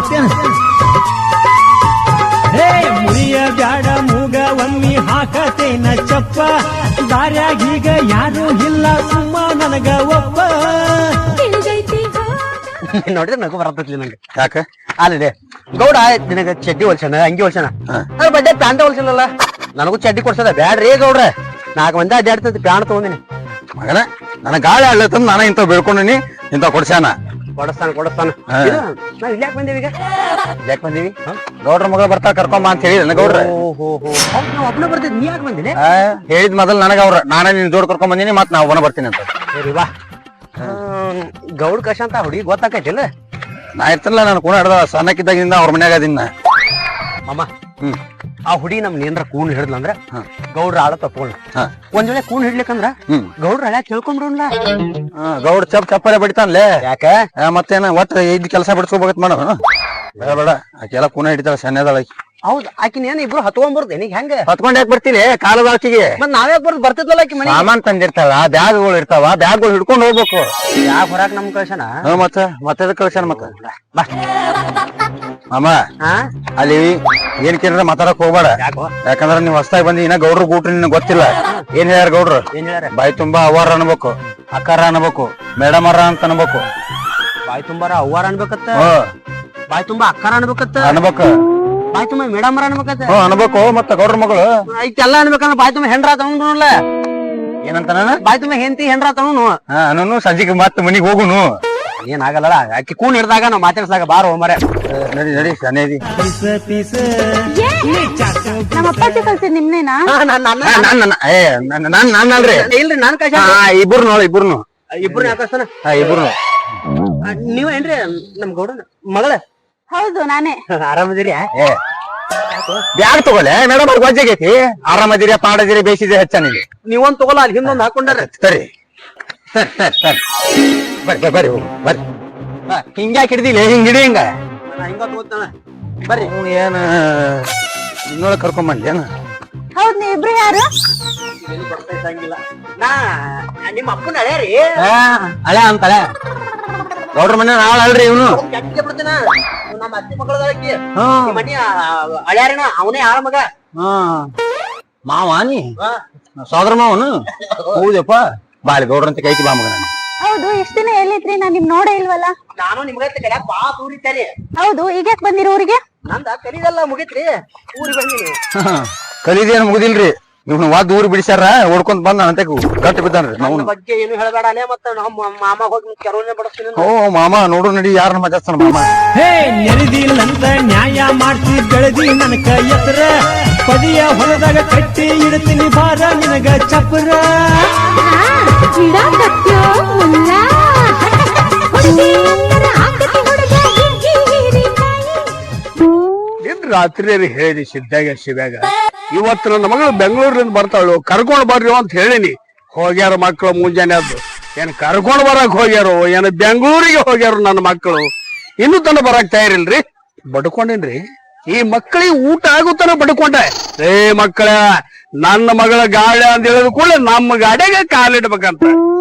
ಮತ್ತೇನು ಹೇ ಮುರಿಯ ಬ್ಯಾಡ ಮೂಗ ಒಮ್ಮಿ ಹಾಕತೇನ ಚಪ್ಪ ದಾರ್ಯಾಗೀಗ ಯಾರು ಇಲ್ಲ ಸುಮ್ಮ ನನಗ ಒಪ್ಪ ನೋಡಿದ್ರೆ ನಗು ಬರತ್ತೈತಿ ನಂಗೆ ಯಾಕ ಅಲ್ಲೇ ಗೌಡ ನಿನಗ ಚಡ್ಡಿ ಹೊಲ್ಸನ ಅಂಗಿ ಹೊಲ್ಸನ ಅದ್ರ ಬಡ್ಡೆ ಪ್ಯಾಂಟ್ ಹೊಲ್ಸನಲ್ಲ ನನಗೂ ಚಡ್ಡಿ ಕೊಡ್ಸದ ಬ್ಯಾಡ್ರಿ ಗೌಡ್ರ 4 ಮಂದಿ ಅಡ್ಡಾಡ್ತೈತಿ ಪ್ಯಾಂಟ್ ತಗೊಂಡಿನಿ ಮಗನ ನನಗ ಗಾಳಿ ಆಡ್ಲತ್ತಂದ್ ನಾನ ಇಂತ ಬೇಡ್ಕೊಂಡಿನಿ ಇಂತ ಕೊಡ್ಸ್ಯಾನ ಕೊಡಸ್ತಾನ ನಾವ್ ಇಲ್ಯಾಕ್ ಬಂದೇವಿ ಈಗ ಯಾಕೆ ಬಂದೀವಿ ಗೌಡ್ರ ಮಗಳು ಬರ್ತಾ ಕರ್ಕೊಂಬ ಅಂತ ಹೇಳಿ ಗೌಡ್ರ ನಾವ್ ಒಬ್ಬನ ಬರ್ತಿದ್ ನೀ ಯಾಕೆ ಬಂದಿನಿ ಹೇಳಿದ್ ಮೊದಲ್ ನನಗ ಅವ್ರ ನಾನೇ ನಿನ್ ಜೋಡ್ ಕರ್ಕೊಂಡ್ ಬಂದಿನಿ ಮತ್ ನಾ ಒಬ್ಬನ ಬರ್ತೀನಿ ಅಂತ ಸರಿ ಬಾ ಗೌಡ್ ಕಶ ಅಂತ ಹುಡುಗಿ ಗೊತ್ತಾಕೈತಿಲ್ಲ ನಾ ಇರ್ತಲ್ಲ ನಾನು ಕೂಡ ಹಿಡ್ದ ಸಣ್ಣಕ್ಕಿದ್ದಾಗಿಂದ ಅವ್ರ ಮನ್ಯಾಗ ಅದಿನ್ನ ಮಾಮ ಆ ಹುಡುಗಿ ನಮ್ ಏನ್ರ ಕೂಣ್ ಹಿಡ್ದಂದ್ರ ಗೌಡ್ರ ಆಳ ತಪ್ಕೊಂಡ್ ಒಂದ್ ವೇಳೆ ಕೂಣ್ ಹಿಡ್ಲಿಕ್ಕಂದ್ರ ಗೌಡ್ರ ಹಳ್ಯಾಗ ತಿಳ್ಕೊಂಡ್ರಲ್ಲ ಗೌಡ್ ಚಪ್ಪರೆ ಬಡಿತಾನ್ಲೆ ಯಾಕ ಮತ್ತೇನ ಒಟ್ಟ ಇದ್ ಕೆಲಸ ಬಿಡ್ಸ್ಕೋಬೇಕತ್ ಮಾಡ ಬೇಡ ಬೇಡ ಆಕೆಲ್ಲ ಕೂನ ಹಿಡಿತಾಳ ಸಣ್ಣದಾಳ ಹೌದ್ ಆಕಿನ ಏನ್ ಇಬ್ರು ಹತ್ಕೊಂಡ್ ಬರ್ದೆ ನೀಗ್ ಹೆಂಗ ಹತ್ಕೊಂಡ್ ಯಾಕೆ ಬರ್ತೀನಿ ಕಾಲದ ಆಕಿಗೆ ಮತ್ ನಾವ್ಯಾಕ್ ಬರ್ತಿದ್ವಲ್ಲ ಆಕಿ ಮನೆ ಸಾಮಾನ್ ತಂದಿರ್ತಾಳ ಬ್ಯಾಗ್ಗಳು ಇರ್ತಾವ ಬ್ಯಾಗ್ಗಳು ಹಿಡ್ಕೊಂಡ್ ಹೋಗ್ಬೇಕು ಯಾಕೆ ಹೊರಾಕ್ ನಮ್ ಕಳ್ಸನ ಮತ್ತೆ ಕಳ್ಸ್ಯಾನ ಮತ್ತ ಮಾಮ ಅಲ್ಲಿ ಏನ್ ಕೇಳಿದ್ರೆ ಮಾತಾಡಕ್ ಹೋಗ್ಬೇಡ ಯಾಕಂದ್ರ ನೀವ್ ಹೊಸ್ತಾಗಿ ಬಂದಿ ಇನ್ನ ಗೌಡ್ರು ಗೂಟ್ರಿ ನಿನ್ ಗೊತ್ತಿಲ್ಲ ಏನ್ ಹೇಳ್ಯಾರ ಗೌಡ್ರು ಬಾಯಿ ತುಂಬಾ ಅವ್ವಾರ ಅನ್ಬೇಕು ಅಕ್ಕಾರ ಅನ್ಬೇಕು ಮೇಡಮರ ಅಂತ ಅನ್ಬೇಕು ಬಾಯಿ ತುಂಬಾರ ಅವ್ವಾರ ಅನ್ಬೇಕತ್ತ ಬಾಯಿ ತುಂಬಾ ಅಕ್ಕಾರ ಅನ್ಬೇಕತ್ತ ಅನ್ಬೇಕು ಬಾಯಿ ತುಂಬಾ ಮೇಡಮರ ಅನ್ಬೇಕತ್ತ ಅನ್ಬೇಕು ಮತ್ತ ಗೌಡ್ರ ಮಗಳು ಐತೆಲ್ಲ ಅನ್ಬೇಕಂದ್ರ ಬಾಯಿ ತುಂಬಾ ಹೆಂಡ್ರ ತಗೊಂಡ್ರಲ್ಲ ಏನಂತ ನಾನ ಬಾಯಿ ತುಂಬಾ ಹೆಂಡತಿ ಹೆಂಡ್ರ ತಗೊಂಡು ನಾನು ಸಂಜೆಗೆ ಮತ್ ಮನಿಗ್ ಹೋಗುನು ಏನಾಗಲ್ಲ ಆಕಿ ಕೂಣ್ ಹಿಡ್ದಾಗ ನಾವ್ ಮಾತಾಡ್ಸಾಗ ಬಾರೋ ಮರೆ ನಡಿ ನಡಿ ಸನೇದಿ ನಮ್ಮ ಅಪ್ಪಾಜಿ ಕಳ್ಸಿ ನಿಮ್ನೇನಾ ನಾನಲ್ರಿ ಇಲ್ರಿ ನಾನ್ ಕಳ್ಸ ಇಬ್ರು ನೋಡ ಇಬ್ರು ಇಬ್ರು ಯಾಕಸ್ತಾನ ಇಬ್ರು ನೀವ್ ಏನ್ರಿ ನಮ್ ಗೌಡನ ಮಗಳ ಹೌದು ನಾನೇ ಆರಾಮದಿರಿ ಬ್ಯಾಗ್ ತಗೋಲೆ ಮೇಡಮ್ ಅವ್ರಿಗೆ ವಜ್ಜಾಗೈತಿ ಆರಾಮದಿರಿ ಪಾಡದಿರಿ ಬೇಸಿದೆ ಹೆಚ್ಚ ನಿಮಗೆ ನೀವೊಂದ್ ತಗೋಲ್ಲ ಅಲ್ಲಿ ಹಿಂದೊಂದ್ ಹಾಕೊಂಡಾರ ಸರಿ ಸರಿ ಸರಿ ಸರಿ ಬರ್ರಿ ಬರ್ರಿ ಹೋಗು ಬರ್ರಿ ಹಿಂಗ್ಯಾಕೆ ಹಿಡ್ದಿಲ್ಲ ಹಿಂಗ್ ಹಿಡಿ ಹಿಂಗ ಹಿಂಗ ತಗೋತಾನ ಬರ್ರಿ ಏನ ಇನ್ನೊಳಗೆ ಕರ್ಕೊಂಬಂದಿ ಏನ ಹೌದ್ ನೀವ್ ಇಬ್ರು ಯಾರು ಬರ್ತಾಯಿಲ್ಲ ನಾ ನಿಮ್ಮ ಅಪ್ಪನ ಹಳೆ ರೀ ಹಳೆ ಅಂತಳೆ ಗೌಡ್ರ ಮನೆ ನಾಳೆ ಅಲ್ರಿ ಇವನು ಕೆಟ್ಟಿಗೆ ಬಿಡ್ತಾನ ನಮ್ಮ ಅತ್ತಿ ಮಕ್ಕಳದಾಕಿ ಮನಿ ಹಳ್ಯಾರಿನ ಅವನೇ ಆಳ ಮಗ ಮಾವ ನೀ ಸೋದರ ಮಾವನು ಹೌದಪ್ಪ ಬಾಳಿ ಗೌಡ್ರಂತ ಕೈತಿ ಬಾ ಮಗ ನಾನು ಹೌದು ಎಷ್ಟ್ ದಿನ ಎಲ್ಲಿದ್ರಿ ನಾನ್ ನಿಮ್ ನೋಡೇ ಇಲ್ವಲ್ಲ ನಾನು ನಿಮ್ಗೆ ಕಲ್ಯಾಕ ಬಾ ಊರಿದ್ದಾನೆ ಹೌದು ಈಗ ಯಾಕೆ ಬಂದಿರಿ ಊರಿಗೆ ನಂದ ಕಲಿದಲ್ಲ ಮುಗಿತ್ರಿ ಊರಿಗೆ ಬಂದಿನಿ ಕಲಿದೇನು ಮುಗಿದಿಲ್ರಿ ಇವ್ನು ವಾದ್ ಊರ್ ಬಿಡಿಸ್ಯಾರ ಓಡ್ಕೊಂಡ್ ಬಂದ ಅಂತ ಗಟ್ಟಿ ಬಿದ್ದಾನ್ರಿ ನಾವು ಬಗ್ಗೆ ಏನು ಹೇಳಬೇಡ ಅಲ್ಲೇ ಮತ್ತ ನಮ್ಮ ಮಾಮ ಹೋಗಿ ಕೆರೋನೆ ಬಡಸ್ತೀನಿ ಓ ಮಾಮ ನೋಡು ನಡಿ ಯಾರನ್ನ ಮಜಾಸ್ತಾನ ಮಾಮ ಹೇ ನೆರೆದಿಲ್ಲಂತ ನ್ಯಾಯ ಮಾಡ್ತಿ ಬೆಳೆದಿ ನನಕ ಎತ್ತರ ಪದಿಯ ಹೊಲದಾಗ ಕಟ್ಟಿ ಇಡ್ತೀನಿ ಬಾರ ನಿನಗ ಚಪ್ರ ರಾತ್ರಿ ಹೇಳಿದಿ ಸಿದ್ಧಾಗ ಶಿವ್ಯಾಗ ಇವತ್ತು ನನ್ನ ಮಗಳು ಬೆಂಗಳೂರಿಂದ ಬರ್ತಾಳು ಕರ್ಕೊಂಡ್ ಬರ್ರಿ ಅಂತ ಹೇಳಿನಿ ಹೋಗ್ಯಾರ ಮಕ್ಕಳು ಮುಂಜಾನೆ ಅದ್ದು ಏನ್ ಕರ್ಕೊಂಡ್ ಬರಕ್ ಹೋಗ್ಯಾರೋ ಏನ್ ಬೆಂಗಳೂರಿಗೆ ಹೋಗ್ಯಾರ ನನ್ನ ಮಕ್ಕಳು ಇನ್ನೂ ತನ ಬರಕ್ ತಯಾರಿಲ್ರಿ ಬಡ್ಕೊಂಡೇನ್ರಿ ಈ ಮಕ್ಕಳಿಗೆ ಊಟ ಆಗುತ್ತಾನ ಬಡ್ಕೊಂಡೆ ಮಕ್ಕಳ ನನ್ನ ಮಗಳ ಗಾಡಿ ಅಂತ ಹೇಳಿದ ಕೂಡ ನಮ್ಮ ಗಾಡಿಗೆ ಕಾಲಿಡ್ಬೇಕಂತ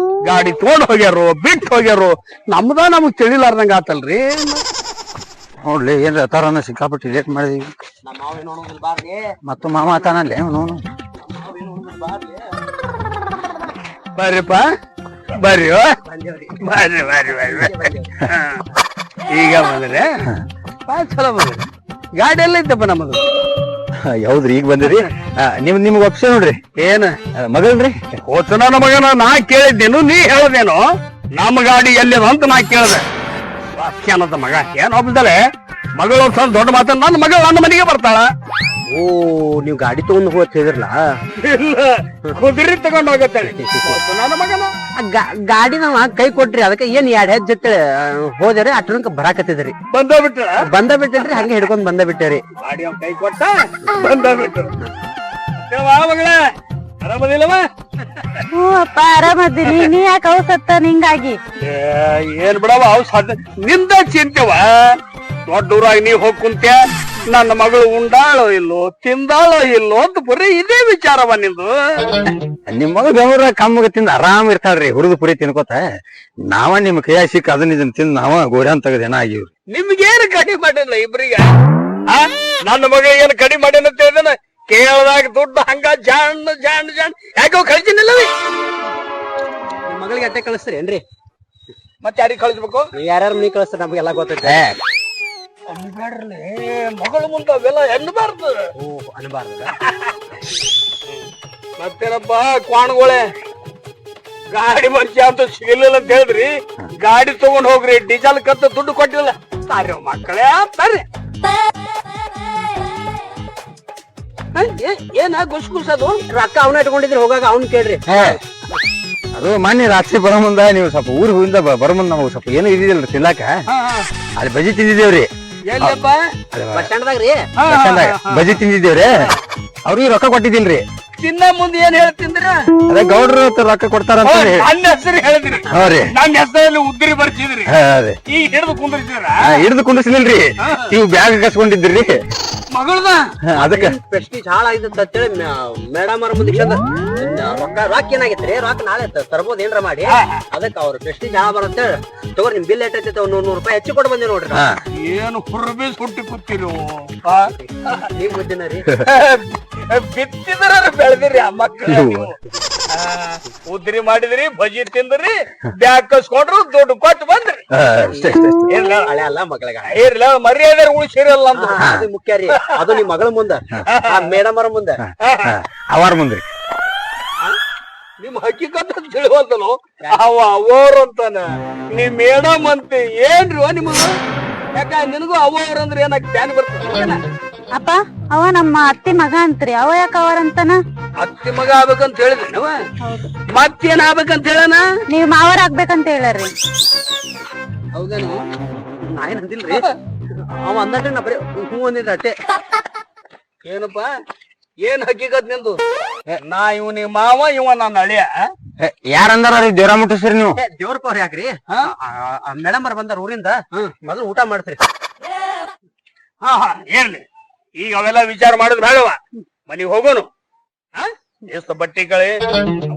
ಗಾಡಿ ತಗೊಂಡ್ ಹೋಗ್ಯಾರೋ ಬಿಟ್ಟು ಹೋಗ್ಯಾರೋ ನಮ್ಗ್ ತಿಳಿಲಾರ್ದಂಗ ಆತಲ್ರಿ ನೋಡ್ಲಿ ಏನ್ರಿ ಅತಾರನ್ನ ಸಿಕ್ಕಾಪಟ್ಟಿ ಲೇಟ್ ಮಾಡಿದೀವಿ ನಮ್ಮ ಮಾವ ಏನು ಅನ್ನೋದಿಲ್ಲ ಬಾರ್ಲಿ ಮತ್ತು ಮಾಮ ಆತಾನಲ್ಲೇ ಅವನು ಬರ್ರಿಪ್ಪ ಬರ್ರಿ ಬರ್ರಿ ಬರ್ರಿ ಬರ್ರಿ ಈಗ ಬಂದ್ರೆ ಚಲೋ ಬಂದ್ರಿ ಗಾಡಿ ಎಲ್ಲ ಇದ್ದಪ್ಪ ನಮ್ಮದು ಹೌದ್ರಿ ಈಗ ಬಂದಿರಿ ನಿಮ್ಗೆ ಒಪ್ಸ ನೋಡ್ರಿ ಏನ್ ಮಗಳ್ರಿ ಹೋತ ನನ್ನ ಮಗನ ನಾ ಕೇಳಿದ್ದೇನು ನೀ ಹೇಳ್ದೇನು ನಮ್ಮ ಗಾಡಿ ಎಲ್ಲಿದ ಅಂತ ನಾ ಕೇಳ್ದೆ ವಾಕ್ಯಾನದ ಮಗ ಏನ್ ಒಬ್ಬದಲೆ ಮಗಳು ಸ್ವಲ್ಪ ದೊಡ್ಡ ಮಾತ ನನ್ನ ಮಗಳು ನನ್ನ ಮನೆಗೆ ಬರ್ತಾಳ ಓ ನೀವ್ ಗಾಡಿ ತಗೊಂಡ್ ಹೋಗತ್ ಹೇಳಿದ್ರಲ್ಲ ಇಲ್ಲ ಕುದುರೆ ತಗೊಂಡ್ ಹೋಗತ್ತೇಳಿ ನನ್ನ ಮಗನ ಗಾಡಿ ನಾವ್ ಕೈ ಕೊಟ್ರಿ ಅದಕ್ಕೆ ಏನ್ 2 ಹೆಜ್ಜೆ ಹೋದ್ರಿ ಅಟ್ರನ್ಕ ಬರಾಕತ್ತಿದ್ರಿ ಬಂದ ಬಿಟ್ಟಲ್ರಿ ಹಂಗೆ ಹಿಡ್ಕೊಂಡ್ ಬಂದ ಬಿಟ್ಟರಿ ಗಾಡಿ ಕೈ ಕೊಟ್ಟ ಬಂದ ಬಿಟ್ಟು ಮಗಳ ಆರಾಮದಿಲ್ಲವ ಹ್ಞೂ ಅಪ್ಪ ಆರಾಮದ್ದೀನಿ ನೀ ಯಾಕೆ ಅವಸತ್ತ ಹಿಂಗಾಗಿ ಏನ್ ಬಿಡವ ಅವ್ ನಿಂದ ಚಿಂತೆವ ದೊಡ್ಡ ಊರಾಗ ನೀವ್ ಹೋಗ್ ಕುಂತ್ಯ ನನ್ನ ಮಗಳು ಉಂಡಾಳೋ ಇಲ್ಲೋ ತಿಂದಾಳೋ ಇಲ್ಲೋ ಅಂತ ಬರೀ ಇದೇ ವಿಚಾರವ ನಿಂದು. ನಿಮ್ ಮಗ ಬೆಂಗಳೂರ ಕಮ್ಮಗ ತಿಂದ ಆರಾಮ್ ಇರ್ತಾಳ್ರಿ ಹುರಿದು ಪುರಿ ತಿನ್ಕೋತ. ನಾವ ನಿಮ್ ಕೈಯಾಗ ಸಿಕ್ಕ ಅದನ್ನ ಇದನ್ನ ತಿಂದ್ ನಾವ ಗೋಡ್ಯಾನ್ ತೆಗದ್ ಏನ ಆಗಿವ್ರಿ. ನಿಮ್ಗೇನು ಕಡಿಮೆ ಮಾಡಿಲ್ಲ ಇಬ್ರಿಗೆ? ನನ್ನ ಮಗ ಏನು ಕಡಿಮೆ ಮಾಡ್ಯಾನ ಅಂತ ಹೇಳಿದಾನ? ಕೇಳದಾಗ ದುಡ್ಡು ಹಂಗ ಜಾಣ್ ಜಾಣ್ ಜಾಣ್ ಯಾಕೋ ಕಳ್ಸಿನಿಲ್ಲವಿ. ನಿಮ್ ಮಗಳಿಗೆ ಅಟ್ಟೆ ಕಳಿಸ್ತೀರಿ ಏನ್ರಿ? ಮತ್ತೆ ಯಾರಿಗೆ ಕಳಿಸ್ಬೇಕು? ನೀವ್ ಯಾರ್ಯಾರು ಮನಿ ಕಳಿಸ್ತಾರ ನಮ್ಗೆಲ್ಲ ಗೊತ್ತೈತೆ. ಅನ್ಬೇಡ್ರಲಿ, ಮಗಳ ಮುಂದೆ ಅವೆಲ್ಲ ಎನ್ನಬಾರ್ದು. ಅನ್ಬಾರ್ದ. ಮತ್ತೇನಪ್ಪ ಕ್ವಾಣ್ಗೊಳೆ, ಗಾಡಿ ಮನುಷ್ಯ ಅಂತ ಸಿಗಲಿಲ್ಲ ಅಂತ ಹೇಳಿದ್ರಿ, ಗಾಡಿ ತಗೊಂಡ್ ಹೋಗ್ರಿ, ಡೀಸೆಲ್ ಕತ್ತ ದುಡ್ಡು ಕೊಟ್ಟಿಲ್ಲ. ಸಾರಿ ಮಕ್ಕಳೇ ಬರ್ರಿ. ಏನ ಗುಸ್ಗುಸದು? ರೊಕ್ಕ ಅವನ ಇಟ್ಕೊಂಡಿದ್ರಿ, ಹೋಗಾಗ ಅವ್ನ್ ಕೇಳ್ರಿ. ಅದು ಮೊನ್ನೆ ರಾತ್ರಿ ಬರೋ ಮುಂದ ನೀವು ಸ್ವಲ್ಪ ಊರ್ ಹೋಗಿಂದ ಬರೋ ಮುಂದ ನಮಗ್ ಸ್ವಲ್ಪ ಏನೋ ಇದಿದಿಲ್ರಿ ತಿನ್ಲಾಕ, ಅಲ್ಲಿ ಬಜಿ ತಿಂದಿದ್ದೇವ್ರಿ. ಎಲ್ಲಪ್ಪ? ಬಸ್ ಸ್ಟ್ಯಾಂಡ್ದಾಗ್ರಿ ಬಜಿ ತಿಂದಿದ್ದೇವ್ರಿ. ಅವ್ರಿಗೆ ರೊಕ್ಕ ಕೊಟ್ಟಿದ್ದೀನ್ರಿ. ತಿನ್ನ ಮುಂದೆ ಏನ್ ಹೇಳ್ತಿದ್ರ? ಅದೇ ಗೌಡ್ರು ರೊಕ್ಕ ಕೊಡ್ತಾರಂತ ನನ್ನ ಹೆಸರು ಹೇಳಿದ್ರಿ, ಹೌರಿ. ನನ್ನ ಹೆಸರಲ್ಲಿ ಉದ್ರಿ ಬರ್ಸಿದ್ರಿ, ಅದೇ ಈಗ ಹಿಡಿದು ಕುಂದ್ರಿಸಿದ್ರ. ಹಿಡಿದು ಕುಂದಿಸ್ಲಿಲ್ರಿ, ನೀವು ಬ್ಯಾಗ್ ಕಸ್ಕೊಂಡಿದ್ರಿ ಮಗಳದ. ಅದಕ್ಕ ಪ್ರೆಸ್ಟೀಜ್ ಹಾಳಾಗಿದ್ದ ಅಂತೇಳಿ ಮೇಡಮ್ ಅವ್ರ ಮುಂದೆ ರೊಕ್ಕ ಏನಾಗಿತ್ರಿ? ರೊಕ್ಕ ನಾಳೆ ತರ್ಬೋದು ಏನ್ರ ಮಾಡಿ. ಅದಕ್ಕೆ ಅವ್ರ ಪ್ರೆಸ್ಟೀಜ್ ಹಾಳ ಬರಂತೇಳಿ ತಗೋರಿ, ನಿಮ್ ಬಿಲ್ ಎಟ್ಟೈತೆ $100 ಹೆಚ್ಚು ಕೊಟ್ಟು ಬಂದೆ ನೋಡ್ರಿ. ಏನು ಹುರ್ಬಿ ಸುಟ್ಟಿ ಕೂತಿರು ನೀವ್ ಬುದ್ಧಿನ ರೀ. ಬಿತ್ತಿದ್ರ ಬೆಳೆದಿರಿ ಆ ಮಕ್ಕಳು. ಉದ್ರಿ ಮಾಡಿದ್ರಿ, ಬಜಿ ತಿಂದ್ರಿ, ಬ್ಯಾಗ್ ಕಸ್ಕೊಂಡ್ರು, ದುಡ್ಡು ಕೊಟ್ಟು ಬಂದ್ರಿ. ಹಳೆ ಅಲ್ಲ ಮಗಳಿಗೆ ಇರ್ಲ ಮರ್ಯಾದೆ ಉಳಿಸಿರಲ್ಲ ಅಂತ. ಅದು ಮುಖ್ಯ ರೀ. ಅದು ನಿಮ್ ಮಗಳ ಮುಂದ, ಮೇಡಮ್ ಅವ್ರ ಮುಂದ, ಅವಾರ ಮುಂದ್ರಿ. ನಿಮ್ ಹಕ್ಕಿಕತ್ತ ತಿಳಿವಲ್ತನು ಅವ ಅವರ್ ಅಂತಾನ, ನೀವ್ ಮೇಡಮ್ ಅಂತ ಏನ್ರಿ ನಿಮಗ? ಯಾಕ ನಿನಗೂ ಅವರ್ ಅಂದ್ರೆ ಏನಾಗ ಬ್ಯಾನ್ ಬರ್ತದ? ಅಪ್ಪ ಅವ ನಮ್ಮ ಅತ್ತಿ ಮಗ ಅಂತ್ರಿ, ಅವ ಯಾಕ ಅವರಂತಾನ? ಅತ್ತಿ ಮಗ ಆಗ್ಬೇಕಂತ ಹೇಳಿದ್ನವ, ಮತ್ತೇನ್ ಆಗ್ಬೇಕಂತ ಹೇಳನ? ನೀವ್ ಮಾವರ್ ಆಗ್ಬೇಕಂತ ಹೇಳರಿ. ಹೌದೇನು? ನಾ ಏನ್ ಅಂದಿಲ್ರಿ. ಅವ ಅಂದ್ರಿ ನಾ ಬರೀ ಹೂ ಅಂದಿದ್ರ ಅಟ್ಟೆ. ಏನಪ್ಪ ಏನ್ ಹಕ್ಕಿಕತ್ ನಿಂದು? ನಾ ಇವ್ ನಿಮ್ಮ ಮಾವ, ಇವ ನನ್ನ ಅಳಿಯ. ಯಾರಂದಾರ ದೇವ್ರ ಮುಟ್ಟಿಸ್ರಿ ನೀವು? ದೇವ್ರ ಪವ್ರ ಯಾಕ್ರಿ? ಮೇಡಮ್ ಅವ್ರ ಬಂದಾರ ಊರಿಂದ, ಮೊದಲು ಊಟ ಮಾಡ್ತೀರಿ. ಹಾ ಇರ್ಲಿ, ಈಗ ಅವೆಲ್ಲ ವಿಚಾರ ಮಾಡಿದ್ ಬೇಡವ, ಮನಿಗ್ ಹೋಗೋನು. ಎಷ್ಟು ಬಟ್ಟಿ ಕಳಿ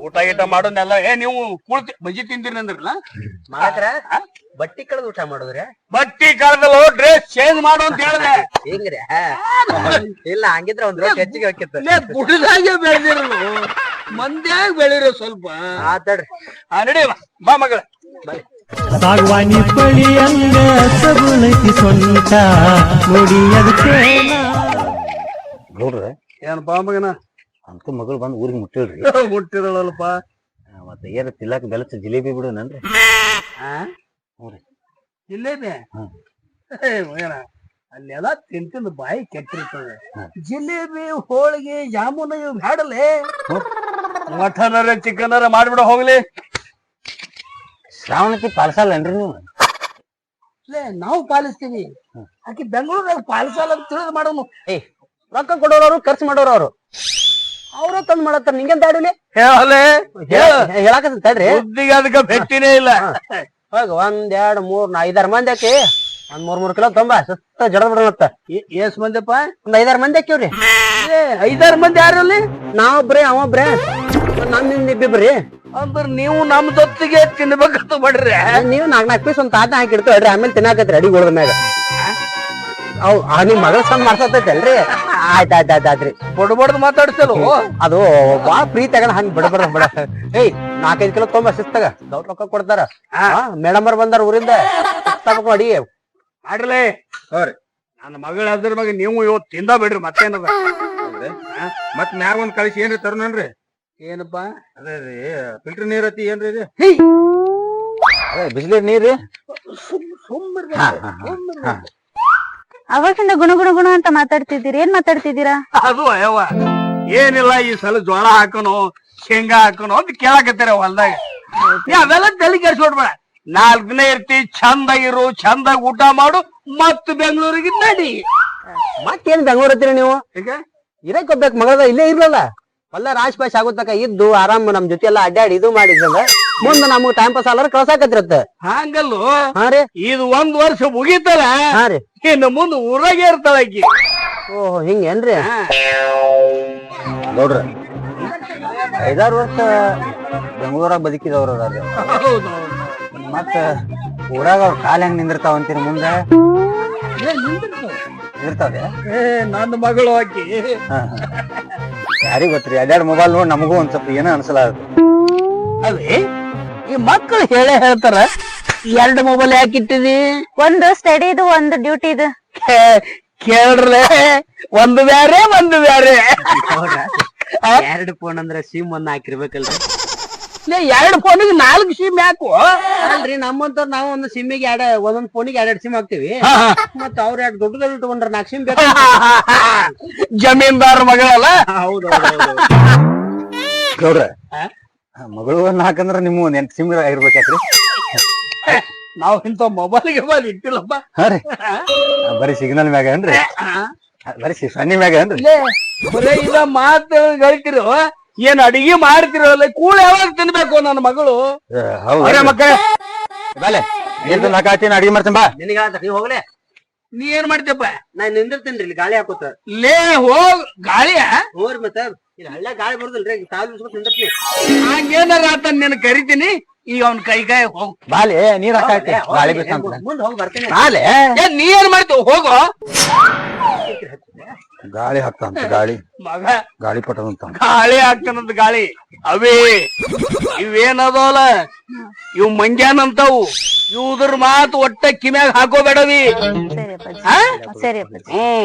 ಊಟ ಗೀಟ ಮಾಡೋನೆಲ್ಲ. ನೀವು ಕುಳ್ತಿ ಬಜ್ಜಿ ತಿಂದಿರಿ ಅಂದ್ರಲ್ಲ, ಮಾತ್ರ ಬಟ್ಟಿ ಕಳೆದು ಊಟ ಮಾಡುದ್ರಿ? ಬಟ್ಟಿ ಕಳೆದಲ್ಲ, ಡ್ರೆಸ್ ಚೇಂಜ್ ಮಾಡು ಅಂತ ಹೇಳಿದೆ. ಹಿಂಗ್ರಿ? ಇಲ್ಲ, ಹಂಗಿದ್ರ ಒಂದ್ ರೋಟ್ ಹೆಚ್ಚಿಗೆ ಹೋಗಿತ್ತು. ಬುಡದಾಗೆ ಬೆಳೆದಿರಲು, ಮಂದ್ಯಾಗ ಬೆಳಿರೋ ಸ್ವಲ್ಪ. ಆತಡ್ರಿ, ನಡಿಯವ ಬಾ ಮಗಳ. ಸಾಗವಾನಿ ಬಳಿ ಅಂಗ ಸಗುಲೈತಿ ಸೊಂಟ ನೋಡಿ ಅದಕ್ಕೆ. ಗೌಡ್ರ ಏನಪ್ಪಾ ಮಗನ ಅಂತ ಮಗಳು ಬಂದ್ ಊರಿಗೆ ಮುಟ್ಟಿಲ್ರಿ. ಮುಟ್ಟಿರಲ್ಲಪ್ಪ. ಮತ್ತೆ ಏನ ತಿಲ್ಲಾಕ ಬೆಲಸ ಜಿಲೇಬಿ ಬಿಡುನನ್ರಿ? ಜಿಲೇಬಿ ಏನ ಅಲ್ಲೆಲ್ಲ ತಿಂತಿಂದ ಬಾಯಿ ಕೆಟ್ಟಿರ್ತದೆ. ಜಿಲೇಬಿ, ಹೋಳಿಗೆ, ಜಾಮೂನ ಇವ್ ಬ್ಯಾಡಲೆ. ಮಟನರ ಚಿಕನರ ಮಾಡ್ಬಿಡ ಹೋಗ್ಲಿ. ಶ್ರಾವಣತಿ ಪಾಲಿಸಲ್ಲನ್ರಿ ನೀವು? ನಾವು ಪಾಲಿಸ್ತೀವಿ, ಆಕಿ ಬೆಂಗಳೂರಾಗ ಪಾಲಿಸಲ್ಲ ಅಂತ ತಿಳಿದ್ ಮಾಡೋನು. ರೊಕ್ಕ ಕೊಡೋರವ್ರು, ಖರ್ಚು ಮಾಡೋರವ್ರು, ಅವ್ರ ತಂದ್ ಮಾಡತ್ತಾರ. ನಿಂಗೆಂತ ಆಡಿಲಿ ಹೇಳಲೆ ಹೇಳಾಕತ್ತ ತಡ್ರಿ. ಬುದ್ಧಿಗೆ ಅದಕ್ಕೆ ಭೇಟಿನೇ ಇಲ್ಲ. ಹೋಗ 1 2 3 5 ಮಂದಿ ಹಾಕಿ ಒಂದ್ 3 ಕಿಲೋ ತೊಂಬ ಸುತ್ತ ಜಡದ್ ಬಿಡತ್ತ. ಎಸ್ ಮಂದಿಪ್ಪ? ಒಂದ್ 5 ಮಂದಿ ಹಾಕಿವ್ರಿ. 5 ಮಂದಿ ಯಾರು ಅಲ್ಲಿ? ನಾವೊಬ್ರಿ, ಅವೊಬ್ರಿ, ನಮ್ ಇಬ್ಬಿಬ್ರಿ. ಅಂದ್ರ ನೀವು ನಮ್ ಜೊತೆಗೆ ತಿನ್ಬೇಕಂತ ಮಾಡ್ರಿ. ನೀವು 4 ಪೀಸ್ ಒಂದ್ ತಾತ ಹಾಕಿಡ್ತೇವೆ ಹೇಳ್ರಿ, ಆಮೇಲೆ ತಿನ್ನಾಕತ್ರಿ ಅಡಿಗೆ ಉಳ್ದ ಮ್ಯಾಗ. ನಿಮ್ ಮಗಳ ಸಂದ್ ಮಾಡ್ಸತ್ತೈತಲ್ರಿ? ಆಯ್ತಾಯ್ತಾಯ್ತಾಯ್ತ್ರಿ. ಬಡ್ಬಡ್ದು ಮಾತಾಡ್ತೇಲೋ. ಅದು ಬಾಳ ಪ್ರೀತಿ ತಗೊಂಡ್ ಹಂಗ್ ಬಿಡ. ಏಯ್ 4-5 ಕಿಲೋ ತೊಂಬ ಶಿಸ್ತಾಗ ದೊಡ್ಡ ರೊಕ್ಕ ಕೊಡ್ತಾರ. ಮೇಡಮ್ ಅವ್ರ ಬಂದಾರ ಊರಿಂದ, ಅಡಿಗೆ ಮಾಡ್ರಲೇ. ನನ್ನ ಮಗಳ ಅದ್ರ ಬಗ್ಗೆ ನೀವು ಇವತ್ತು ತಿಂದ ಬಿಡ್ರಿ. ಮತ್ತೇನದ? ಮತ್ ಮ್ಯಾಗ ಒಂದ್ ಕಳಿಸಿ ಏನ್ರಿ ತರುನನ್ರಿ? ಏನಪ್ಪಾ? ಅದೇ ರೀ ಫಿಲ್ಟರ್ ನೀರ್ ಐತಿ ಏನ್ರಿ? ಅದೇ ಬಿಸಿಲೀರ್ ನೀರ್ರಿ. ಅವಾಗಿಂದ ಗುಣ ಗುಣ ಗುಣ ಅಂತ ಮಾತಾಡ್ತಿದ್ದೀರಿ, ಏನ್ ಮಾತಾಡ್ತಿದ್ದೀರಾ? ಅದು ಅಯ್ಯವ್ವ ಏನಿಲ್ಲ, ಈ ಸಲ ಜೋಳ ಹಾಕೋನು, ಶೇಂಗಾ ಹಾಕೋನು ಅಂತ ಕೇಳಾಕತ್ತೀರ ಹೊಲ್ದಾಗ. ಅವೆಲ್ಲ ತಲೆ ಕೆಡ್ಸ್ಕೊಡ್ಬೇಡ. 4 ದಿನ ಇರ್ತಿ, ಚಂದಾಗಿ ಇರು, ಚಂದಾಗಿ ಊಟ ಮಾಡು, ಮತ್ ಬೆಂಗಳೂರಿಗೆ ನಡಿ. ಮತ್ತೇನ್ ಬೆಂಗಳೂರು ಹತ್ತೀರಿ ನೀವು? ಈಗ ಇರಕ್ ಹೋಗ್ಬೇಕು, ಮಗಳದ ಇಲ್ಲೇ ಇರ್ಲಲ್ಲ. ಎಲ್ಲ ರಾಶ್ ಪಾಶ್ ಆಗುತ್ತಕ ಇದ್ದು ಆರಾಮ್ ನಮ್ ಜೊತೆ ಎಲ್ಲ ಅಡ್ಡಾಡಿ ಇದು ಮಾಡಿದ್ರಂದ್ರ ಮುಂದ ನಮಗ್ ಟೈಮ್ ಪಾಸ್ ಆಲಾರ ಕಳ್ಸಾಕತ್ತಿರತ್ತ. ಹಂಗಲ್ಲೋ, ಹಾ ರೀ, ಇದು 1 ವರ್ಷ ಮುಗಿತಾರ. ಹಾ ರೀ, ಇನ್ನು ಮುಂದೆ ಊರಾಗೆ ಇರ್ತಾಳ ಆಕಿ. ಓಹ್ ಹಿಂಗೇನ್ರಿ ಗೌಡ್ರ 5-6 ವರ್ಷ ಬೆಂಗಳೂರಾಗ ಬದುಕಿದವ್ರ ಹೌದು ಮತ್ತ ಊರಾಗ ಅವ್ರ ಕಾಲ್ ಹೆಂಗ್ ನಿಂದಿರ್ತಾವ ಅಂತೀರಿ ಮುಂದೆ ನಿಂದಿರ್ತಾವೆ ನನ್ನ ಮಗಳು ಆಕಿ ಯಾರಿಗ್ ಗೊತ್ತ್ರಿ ಅದ್ಯಾಡ್ ಮೊಬೈಲ್ ನೋಡಿ ನಮಗೂ ಒಂದ್ ಸ್ವಲ್ಪ ಏನೋ ಅನ್ಸಲ್ಲ ಅದೇ ಈ ಮಕ್ಕಳು ಹೇಳೇ ಹೇಳ್ತಾರ 2 ಮೊಬೈಲ್ ಯಾಕೆ ಇಟ್ಟಿದಿ ಒಂದು ಸ್ಟಡಿದು ಒಂದು ಡ್ಯೂಟಿದು. ಕೇಳ್ರಲೆ ಒಂದು ಬ್ಯಾರೆ 2 ಫೋನ್ ಅಂದ್ರ ಸಿಮ್ ಒಂದ್ ಹಾಕಿರ್ಬೇಕಲ್ರಿ 2 ಫೋನಿಗೆ 4 ಸಿಮ್ ಯಾಕು ಅಲ್ರಿ ನಮ್ಮಂತವ್ರ ನಾವ್ ಒಂದು ಸಿಮ್ಮಿಗೆ ಒಂದೊಂದ್ ಫೋನಿಗೆ 2 ಸಿಮ್ ಹಾಕ್ತಿವಿ ಮತ್ತ ಅವ್ರ 2 ದೊಡ್ಡ ತಗೊಂಡ್ರ 4 ಸಿಮ್ ಬೇಕು ಜಮೀನ್ದಾರ್ ಮಗಳಲ್ಲ ಹೌದು ಗೌಡ್ರ ಮಗಳು ಹಾಕಂದ್ರ ನಿಮ್ಮ ಒಂದ್ 8 ಸಿಮ್ ಇರ್ಬೇಕಾತ್ರಿ ನಾವ್ ಇಂತ ಮೊಬೈಲ್ ಇಟ್ಟಿಲ್ಲಪ್ಪ ಹಾ ರೀ ಬರೀ ಸಿಗ್ನಲ್ ಮ್ಯಾಗ ಏನ್ರಿ ಬರೀ ಸನ್ನಿ ಮ್ಯಾಗ ಏನ್ರಿ ಬರೇ ಇದ ಮಾತು ಹೇಳ್ತಿರೋ ಏನ್ ಅಡಿಗೆ ಮಾಡ್ತಿರೋಲ್ಲ ಕೂಳ ಯಾವಾಗ ತಿನ್ಬೇಕು ನನ್ನ ಮಗಳು ಹೌದು ಮಕ್ಕಳ ಬಾಲೆ ಏನ್ ಹಾಕಾತೀನಿ ಅಡಿಗೆ ಮಾಡ್ತೀನಿ ಬಾ ನಿನಗ ನೀವ್ ಹೋಗ್ಲೆ ನೀ ಏನ್ ಮಾಡ್ತೀಯಪ್ಪ ನಾನ್ ನಿಂದಿರ್ತೇನ್ರಿ ಇಲ್ಲಿ ಗಾಳಿ ಹಾಕೋತ ಲೇ ಹೋಗ್ ಗಾಳಿಯ ಹೋಗ್ರಿ ಮತ್ತ ಇಲ್ಲಿ ಹಳ್ಳ ಗಾಳಿ ಬರುದಿಲ್ರಿ ಸಾಲು ಬಿಸ್ಕೊತ್ ನಿಂದಿರ್ತೀನಿ ಹಂಗೇನಾರ ಆತ ನಿನ್ ಕರಿತೀನಿ ಈಗ ಅವ್ನ ಕೈ ಹೋಗ್ ಬಾಲೆ ನೀರ್ ಹಾಕಾಯ್ತಿ ಗಾಳಿ ಬೇಕಂತ ಮುಂದ್ ಹೋಗಿ ಬರ್ತೀನಿ ಬಾಲೆ ನೀ ಏನ್ ಮಾಡ್ತೀವಿ ಹೋಗೋ ಗಾಳಿ ಹಾಕ್ತಾಂತ ಗಾಳಿ ಮಗ ಗಾಳಿ ಪಟದಂತ ಗಾಳಿ ಆಗ್ತಾನಂತ ಗಾಳಿ ಅವೇ ಇವೇನದವಲ್ಲ ಇವ್ ಮಂಗ್ಯಾನಂತಾವು ಇವ್ದ್ರ ಮಾತು ಒಟ್ಟ ಕಿಮ್ಯಾಗ ಹಾಕೋಬೇಡವಿ ಸರಿ ಅಪ್ಪಾಜಿ ಸರಿ ಅಪ್ಪಾಜಿ.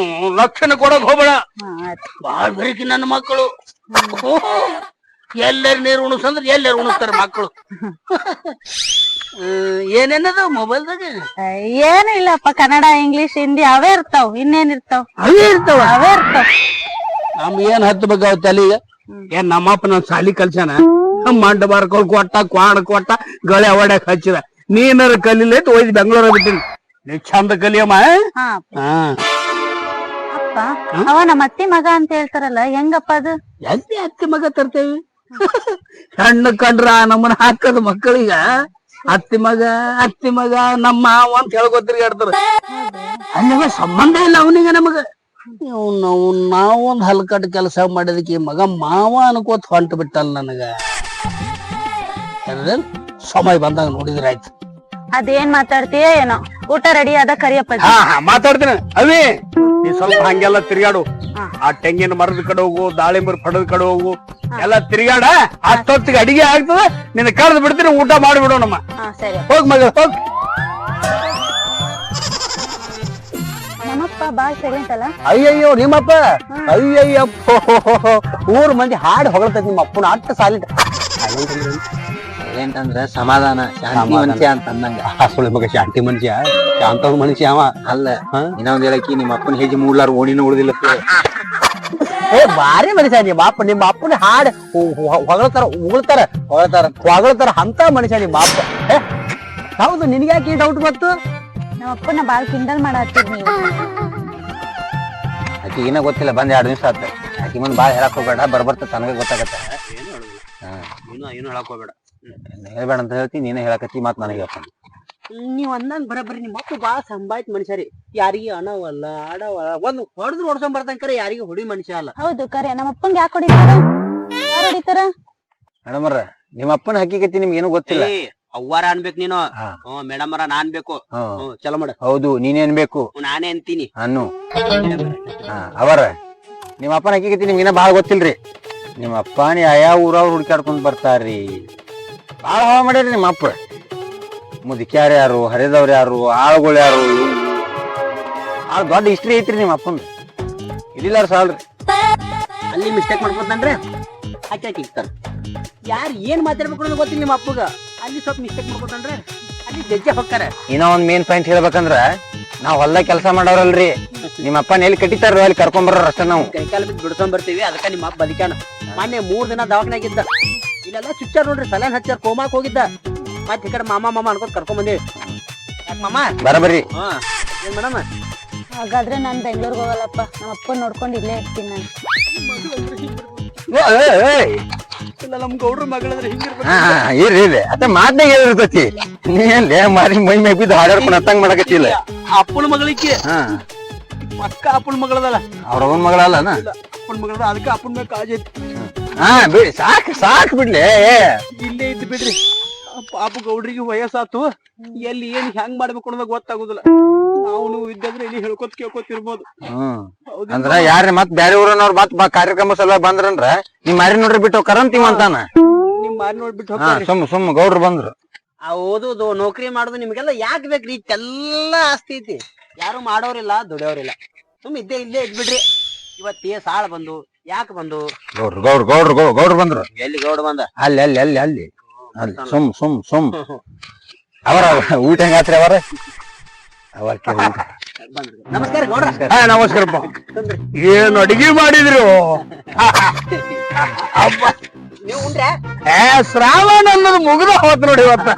ಲಕ್ಷಣ ಕೊಡಕ್ ಹೋಗ್ಬೇಡ ಹಾ ಆಯ್ತು. ಬಾಳ್ ಬರೀಕಿ ನನ್ನ ಮಕ್ಕಳು ಎಲ್ಲರ ನೀರು ಉಣಿಸಂದ್ರ ಎಲ್ಲರೂ ಉಣಿಸ್ತಾರ ಮಕ್ಕಳು ಏನೇನದ ಮೊಬೈಲ್ದಾಗ ಏನು ಇಲ್ಲಪ್ಪ ಕನ್ನಡ ಇಂಗ್ಲಿಷ್ ಹಿಂದಿ ಅವೇ ಇರ್ತಾವ್ ಇನ್ನೇನ್ ಇರ್ತಾವ್ ಅವೇ ಇರ್ತಾವ ಅವೇ ಇರ್ತಾವ್. ನಮ್ ಏನ್ ಹತ್ಬೇಕಾವ್ ತಲೆಗೆ ಏನ್ ನಮ್ಮಪ್ಪ ನನ್ ಸಾಲಿ ಕಲ್ಸ್ಯಾನ ಮಂಡ ಬಾರ್ಕೊಳ್ ಕೊಟ್ಟ ಕ್ವಾಡ್ ಕೊಟ್ಟ ಗಳೆ ಹೊಡ್ಯಾಕ್ ಹಚ್ಚಿದ ನೀನಾರ ಕಲೀಲಿ ಒಯ್ದು ಬೆಂಗಳೂರ ಬಿಟ್ಟಿನಿ ನೀ ಚಂದ ಕಲಿಯಮ್ಮ ಹಾ ಹಾ ಅಪ್ಪ ಅವ ನಮ್ಮ ಅತ್ತಿ ಮಗ ಅಂತ ಹೇಳ್ತಾರಲ್ಲ ಹೆಂಗಪ್ಪ ಅದು? ಎಲ್ಲಿ ಅತ್ತಿ ಮಗ ತರ್ತೇವಿ ಹೆಣ್ಣು ಕಂಡ್ರ ನಮ್ಮನ್ನ ಹಾಕದ ಮಕ್ಕಳಿಗ ಅತ್ತಿ ಮಗ ನಮ್ಮ ಮಾವ ಅಂತ ಹೇಳ್ಕೊತಿರ್ಗಾಡ್ತಾರ ಅಲ್ಲವ ಸಂಬಂಧ ಇಲ್ಲ ಅವನಿಗೆ ನಮಗ ನಾವೊಂದ್ ಹಲ್ಕಟ್ ಕೆಲಸ ಮಾಡಿದಕ್ಕೆ ಮಗ ಮಾವ ಅನ್ಕೋತ ಹೊಂಟ ಬಿಟ್ಟಲ್ಲ ನನಗ ಸಮಯ ಬಂದಾಗ ನೋಡಿದ್ರ ಆಯ್ತು. ಅದೇನ್ ಮಾತಾಡ್ತೀಯ ಏನೋ ಊಟ ರೆಡಿ ಆದ ಕರಿಯಪ್ಪಾಜಿ. ಹಾ ಮಾತಾಡ್ತೀನಿ ಅವೇ ನೀ ಸ್ವಲ್ಪ ಹಂಗೆಲ್ಲ ತಿರ್ಗಾಡು ಆ ತೆಂಗಿನ ಮರದ ಕಡೆ ಹೋಗು ದಾಳಿಂಬರ್ ಪಡದ ಕಡೆ ಹೋಗು ಎಲ್ಲ ತಿರ್ಗಾಡ ಅಷ್ಟೊತ್ತಿಗೆ ಅಡಿಗೆ ಆಗ್ತದ ನಿನ್ನ ಕರೆದು ಬಿಡ್ತೀನಿ ಊಟ ಮಾಡಿಬಿಡೋಣಮ್ಮ ಹಾ ಸರಿ. ಹೋಗ್ ಮಗ ಹೋಗ್ ನಮ್ಮಪ್ಪ ಬಾಳ್ ಸರಿ ಅಂತಲ್ಲ. ಅಯ್ಯಯ್ಯೋ ನಿಮ್ಮಪ್ಪ ಅಯ್ಯಯ್ಯಪ್ಪ ಊರ್ ಮಂದಿ ಹಾಡಿ ಹೊಗಳ್ತದ ನಿಮ್ಮ ಅಪ್ಪನ ಅಟ್ಟ ಸಾಲಿಟ್ ಏನಂತಂದ್ರ ಸಮಾಧಾನ ಶಾಂತಿ ಮನುಷ್ಯ ಅಂತ ಅಂದಂಗ ಸುಳ್ಳು ಮಗ ಶಾಂತಿ ಮನುಷ್ಯ ಶಾಂತ ಮನುಷ್ಯ ಅವ ಅಲ್ಲ ಇನ್ನೊಂದ್ ಹೇಳಕಿ ನಿಮ್ಮ ಅಪ್ಪನ ಹೆಜ್ಜೆ ಮೂಡ್ಲಾರ ಓಣಿನ ಉಳಿದಿಲ್ಲ ಬಾರಿ ಮನುಷ್ಯ ನಿಮ್ಮ ಅಪ್ಪನ ಹಾಡ್ ಹೊಗಳ್ತಾರ ಅಂತ ಮನುಷ್ಯ ನಿಮ್ಮ ಅಪ್ಪ. ಹೌದು ನಿನ್ಗೆ ಯಾಕೆ ಡೌಟ್ ಬಂತು? ನಮ್ಮ ಅಪ್ಪನ ಬಾಳ್ ಕಿಂಡಲ್ ಮಾಡತ್ತೀರಿ ನೀವು. ಆಕಿ ಏನ ಗೊತ್ತಿಲ್ಲ ಬಂದ್ 2 ದಿವಸ ಆತ ಆಕಿ ಮುಂದ್ ಬಾಳ ಹೇಳಕ್ ಹೋಗ್ಬೇಡ ಬರ್ಬರ್ತ ತನಗ ಗೊತ್ತಾಗತ್ತ ಏನು ಹೇಳಕ್ ಹೋಗ್ಬೇಡ ಹೇಳ್ಬೇಡ ಅಂತ ಹೇಳ್ತಿ ನೀನೇ ಹೇಳಕತ್ತಿ ಮತ್ ನನಗೆ ನೀವ್ ಅಂದಂಗ್ ಬರಬರಿ ನಿಮ್ಮ ಅಪ್ಪ ಬಾಳ ಸಂಭಾಯ್ತ ಮನುಷ್ಯ ರೀ. ಯಾರಿಗೆ ಅಣವಲ್ಲ ಆಡವಲ್ಲ ಒಂದ್ ಹೊಡೆದ್ರು ಹೊಡ್ಸೊಂಡ್ ಬರ್ತಾಂಕರೆ ಯಾರಿಗೆ ಹೊಡಿ ಮನುಷ್ಯ ಅಲ್ಲ. ಹೌದು ಕರೆ ನಮ್ಮ ಅಪ್ಪಂಗೆ ಯಾಕೆ ಹೊಡಿತಾರ? ಯಾರು ಹೊಡಿತಾರ? ಮೇಡಮರ ನಿಮ್ಮ ಅಪ್ಪನ ಹಕ್ಕಿಗತಿ ನಿಮ್ಗೆ ಏನು ಗೊತ್ತಿಲ್ಲ. ಅವ್ವಾರ ಅನ್ಬೇಕು ನೀನು ಮೇಡಮ್ ಅವರ ನಾನ್ ಬೇಕು ಚಲೋ ಮಾಡ. ಹೌದು ನೀನೇನ್ ಬೇಕು ನಾನೇ ಅಂತೀನಿ ಅನ್ನು ಅವರ ನಿಮ್ಮ ಅಪ್ಪನ ಹಕ್ಕಿಗತಿ ನಿಮ್ಗಿನ ಬಾಳ ಗೊತ್ತಿಲ್ರಿ. ನಿಮ್ಮ ಅಪ್ಪನ ಯಾವ ಊರವ್ರು ಹುಡ್ಕಾಡ್ಕೊಂಡ್ ಬರ್ತಾರ್ರಿ. ಬಾಳ ಹವಾ ಮಾಡ್ಯಾರಿ ನಿಮ್ಮ ಅಪ್ಪ. ಮುದುಕ್ಯಾರ ಯಾರು ಹರಿದವ್ರ ಯಾರು ಆಳುಗಳು ಯಾರು ದೊಡ್ಡ ಹಿಸ್ಟ್ರಿ ಐತ್ರಿ ನಿಮ್ಮ ಅಪ್ಪನ ಇಲ್ಲಿಲ್ಲಾರ ಸಾಲ್ರಿ. ಅಲ್ಲಿ ಮಿಸ್ಟೇಕ್ ಮಾಡ್ಕೊತಂದ್ರೆ ಹಾಕಿ ಇರ್ತಾರ. ಯಾರು ಏನ್ ಮಾತಾಡ್ಬೇಕು ಅನ್ನೋದು ಗೊತ್ತಿಲ್ಲ ನಿಮ್ಮ ಅಪ್ಪಗ. ಅಲ್ಲಿ ಸ್ವಲ್ಪ ಮಿಸ್ಟೇಕ್ ಮಾಡ್ಕೊತಂದ್ರೆ ಅಲ್ಲಿ ಜಜ್ಜೆ ಹೊಕ್ಕಾರ. ಇನ್ನೋ ಒಂದ್ ಮೇನ್ ಪಾಯಿಂಟ್ ಹೇಳ್ಬೇಕಂದ್ರ ನಾವ್ ಹೊಲ್ದಾಗ ಕೆಲಸ ಮಾಡೋರಲ್ರಿ. ನಿಮ್ಮ ಅಪ್ಪನ ಎಲ್ಲಿ ಕಟ್ಟಿತಾರ ಅಲ್ಲಿ ಕರ್ಕೊಂಡ್ ಬರೋರ್ ಅಷ್ಟ ನಾವು ಕೈಕಾಲ ಬಿದ್ದು ಬಿಡ್ಸೊಂಡ್ ಬರ್ತೀವಿ. ಅದಕ್ಕ ನಿಮ್ಮ ಅಪ್ಪ ಬದುಕ್ಯಾನ. ಮೊನ್ನೆ 3 ದಿನ ದವಾಖಾನಾಗಿದ್ದ. ಇಲ್ಲೆಲ್ಲ ಚುಚ್ಚಾರ ನೋಡ್ರಿ ಸಲನ್ ಹಚ್ಚಾರ ಕೋಮಾಕ್ ಹೋಗಿದ್ದ. ಮತ್ ಈ ಕಡೆ ಮಾಮ ಅನ್ಕೊಂಡ್ ಕರ್ಕೊಂಡ್ ಬಂದೇವಿ. ಯಾಕ ಮಾಮ ಬರಬರಿ ಏನ್ ಮೇಡಮ್? ಹಾಗಾದ್ರೆ ನಾನ್ ಬೆಂಗ್ಳೂರ್ಗ್ ಹೋಗಲ್ಲಪ್ಪ. ನಮ್ಮ ಅಪ್ಪನ್ ನೋಡ್ಕೊಂಡ್ ಇಲ್ಲೇ ಇರ್ತೀನಿ ನಾನು. ಇಲ್ಲ ನಮ್ ಗೌಡ್ರ ಮಗಳಂದ್ರೆ ಹಿಂಗಿರ್ಬೇಕು. ಇರ್ರಿ ಅದ ಮಾತ್ನಾಗ ಹೇಳಿರ್ತತಿ ನೀನ್ ಮಾರಿ ಮೈ ಮೈ ಬಿದ್ದು ಹಾಡಾಡ್ಕೊಂಡು ಹತ್ತಂಗ್ ಮಾಡಕತ್ತಿಲ್ಲ. ಅಪ್ಪನ ಮಗಳಿಗೆ ಪಕ್ಕ ಅಪ್ಪನ ಮಗಳದಲ್ಲ ಅವ್ರ ಅವನ್ ಮಗಳಲ್ಲನ ಅಪ್ಪನ ಮಗಳದ ಅದಕ್ಕೆ ಅಪ್ಪನ ಮೇಲೆ ಕಾಳಜಿ ಐತಿ ಹಾ ಬಿಡಿ ಸಾಕ್ ಬಿಡ್ಲಿ ಇಲ್ಲೇ ಇದ್ದು ಬಿಡ್ರಿ ಪಾಪ ಗೌಡ್ರಿಗೆ ವಯಸ್ಸಾತು ಎಲ್ಲಿ ಏನ್ ಹೆಂಗ್ ಮಾಡ್ಬೇಕು ಅನ್ನೋದು ಗೊತ್ತಾಗುದಿಲ್ಲ ನಾವು ನೀವು ಇದ್ದಾದ್ರೆ ಇಲ್ಲಿ ಹೇಳ್ಕೊತ ಕೇಳ್ಕೊತಿರ್ಬೋದು ಅಂದ್ರ ಯಾರ ಮತ್ ಬ್ಯಾರೆ ಊರನವ್ರ ಮತ್ ಕಾರ್ಯಕ್ರಮ ಸಲ ಬಂದ್ರಂದ್ರ ನಿಮ್ ಮಾರಿ ನೋಡ್ರಿ ಬಿಟ್ಟು ಕರಂತೀವ್ ಅಂತಾನ ನಿಮ್ ಮಾರಿ ನೋಡ್ಬಿಟ್ಟು ಸುಮ್ ಗೌಡ್ರು ಬಂದ್ರು ಆ ಓದುದು ನೌಕರಿ ಮಾಡುದು ನಿಮ್ಗೆಲ್ಲ ಯಾಕೆ ಬೇಕ್ರಿ ಇಷ್ಟೆಲ್ಲ ಆಸ್ತಿ ಐತಿ ಯಾರು ಮಾಡೋರಿಲ್ಲ ದುಡಿಯೋರಿಲ್ಲ ಇಲ್ಲೇ ಇದ್ಬಿಡ್ರಿ ಇವತ್ತೇ ಸಾಳ ಬಂದು ಯಾಕೆ ಬಂದು ಗೌಡ್ರು ಬಂದ್ರು ಎಲ್ಲಿ ಗೌಡ ಬಂದ ಅಲ್ಲಿ ಸುಮ್ ಅವರ ಊಟ ಹೆಂಗಾತ್ರಿ ಅವರ ನಮಸ್ಕಾರ ಗೌಡ್ರ ನಮಸ್ಕಾರಪ್ಪ ಏನ್ ಅಡಿಗೆ ಮಾಡಿದ್ರು ನೀವು ಉಂಡ್ರೆ ಶ್ರಾವಣ ಅನ್ನೋದು ಮುಗಿದ ಹೋತ್ ನೋಡಿ ಇವತ್ತ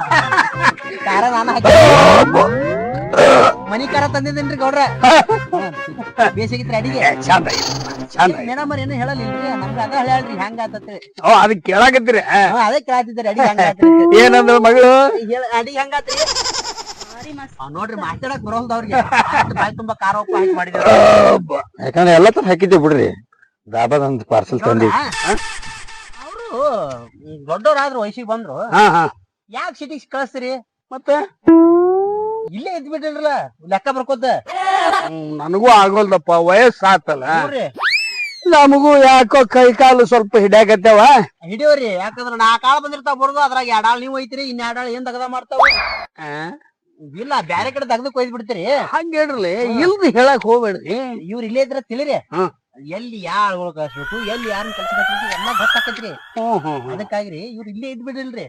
ಖಾರ ನಾನು ಮನಿ ಖಾರ ತಂದಿದ್ದೇನ್ರಿ ಗೌಡ್ರ ಬೇಸಿಗಿತ್ರಿ ಅಡಿಗೆ ಮೇಡಮ್ ಏನು ಹೇಳಲಿಲ್ರಿ ನಮ್ಗೆ ಅದ ಹೇಳ್ರಿ ಹೆಂಗ ಆತತ್ರಿ ಅದಕ್ಕೆ ಕೇಳಾಕತ್ತೀರಿ ಅದೇ ಕೇಳತ್ತಿದ್ರಿ ಅಡಿಗೆ ಹೆಂಗ ಏನಂದ್ರ ಮಗಳು ಅಡಿಗೆ ಹೆಂಗಾತ್ರಿ ನೋಡ್ರಿ ಮಾತಾಡಕ್ ಬರೋಲ್ದ ಅವ್ರಿಗೆ ಬಾಯಿ ತುಂಬಾ ಖಾರ ಉಪ್ಪು ಹಾಕಿ ಮಾಡಿದ್ರು ಯಾಕಂದ್ರೆ ಎಲ್ಲ ತರ ಹಾಕಿದ್ದೆ ಬಿಡ್ರಿ ದಾಬಾದಂತ ಪಾರ್ಸಲ್ ತಂದಿ ಅವರು ದೊಡ್ಡವ್ರಾದ್ರು ವಯಸ್ಸಿಗೆ ಬಂದ್ರು ಯಾಕೆ ಸಿಟಿಗೆ ಕಳಿಸ್ತೀರಿ ಮತ್ತೆ ಇಲ್ಲೇ ಇದ್ ಬಿಟ್ಟಿಲ್ರಲ್ಲ ಲೆಕ್ಕ ಬರ್ಕೋತ ನನಗೂ ಆಗೋಲ್ದಪ್ಪ ವಯಸ್ಸಾತಲ್ಲ ನಮಗೂ ಯಾಕೋ ಕೈ ಕಾಲು ಸ್ವಲ್ಪ ಹಿಡ್ಯಾಕತ್ತೇವ ಹಿಡಿಯೋರಿ ಯಾಕಂದ್ರ 4 ಆಳ್ ಬಂದಿರ್ತಾವ ಬರೋದು ಅದ್ರಾಗ 2 ಆಳ್ ನೀವ್ ಐತಿರಿ ಇನ್ನ 2 ಆಳ್ ಏನ್ ತಗದ ಮಾಡ್ತಾವ ಇಲ್ಲ ಬ್ಯಾರೆ ಕಡೆ ತೆಗ್ದು ಕೊಯ್ದ್ ಬಿಡ್ತೀರಿ ಹಂಗ ಹೇಳ್ರಿ ಇಲ್ದು ಹೇಳಕ್ ಹೋಗ್ಬೇಡ್ರಿ ಇವ್ರ ಇಲ್ಲೇ ಇದ್ರ ತಿಳಿರಿ ಎಲ್ಲಿ ಯಾಳ್ಗಳು ಕಳ್ಸ್ಬೇಕು ಎಲ್ಲಿ ಯಾರನ್ನ ಕೆಲ್ಸ ಕಳ್ಸ್ಬೇಕು ಎಲ್ಲ ಗೊತ್ತಾಕತ್ರಿ ಅದಕ್ಕಾಗ್ರಿ ಇವ್ರು ಇಲ್ಲೇ ಇದ್ ಬಿಡಿಲ್ರಿ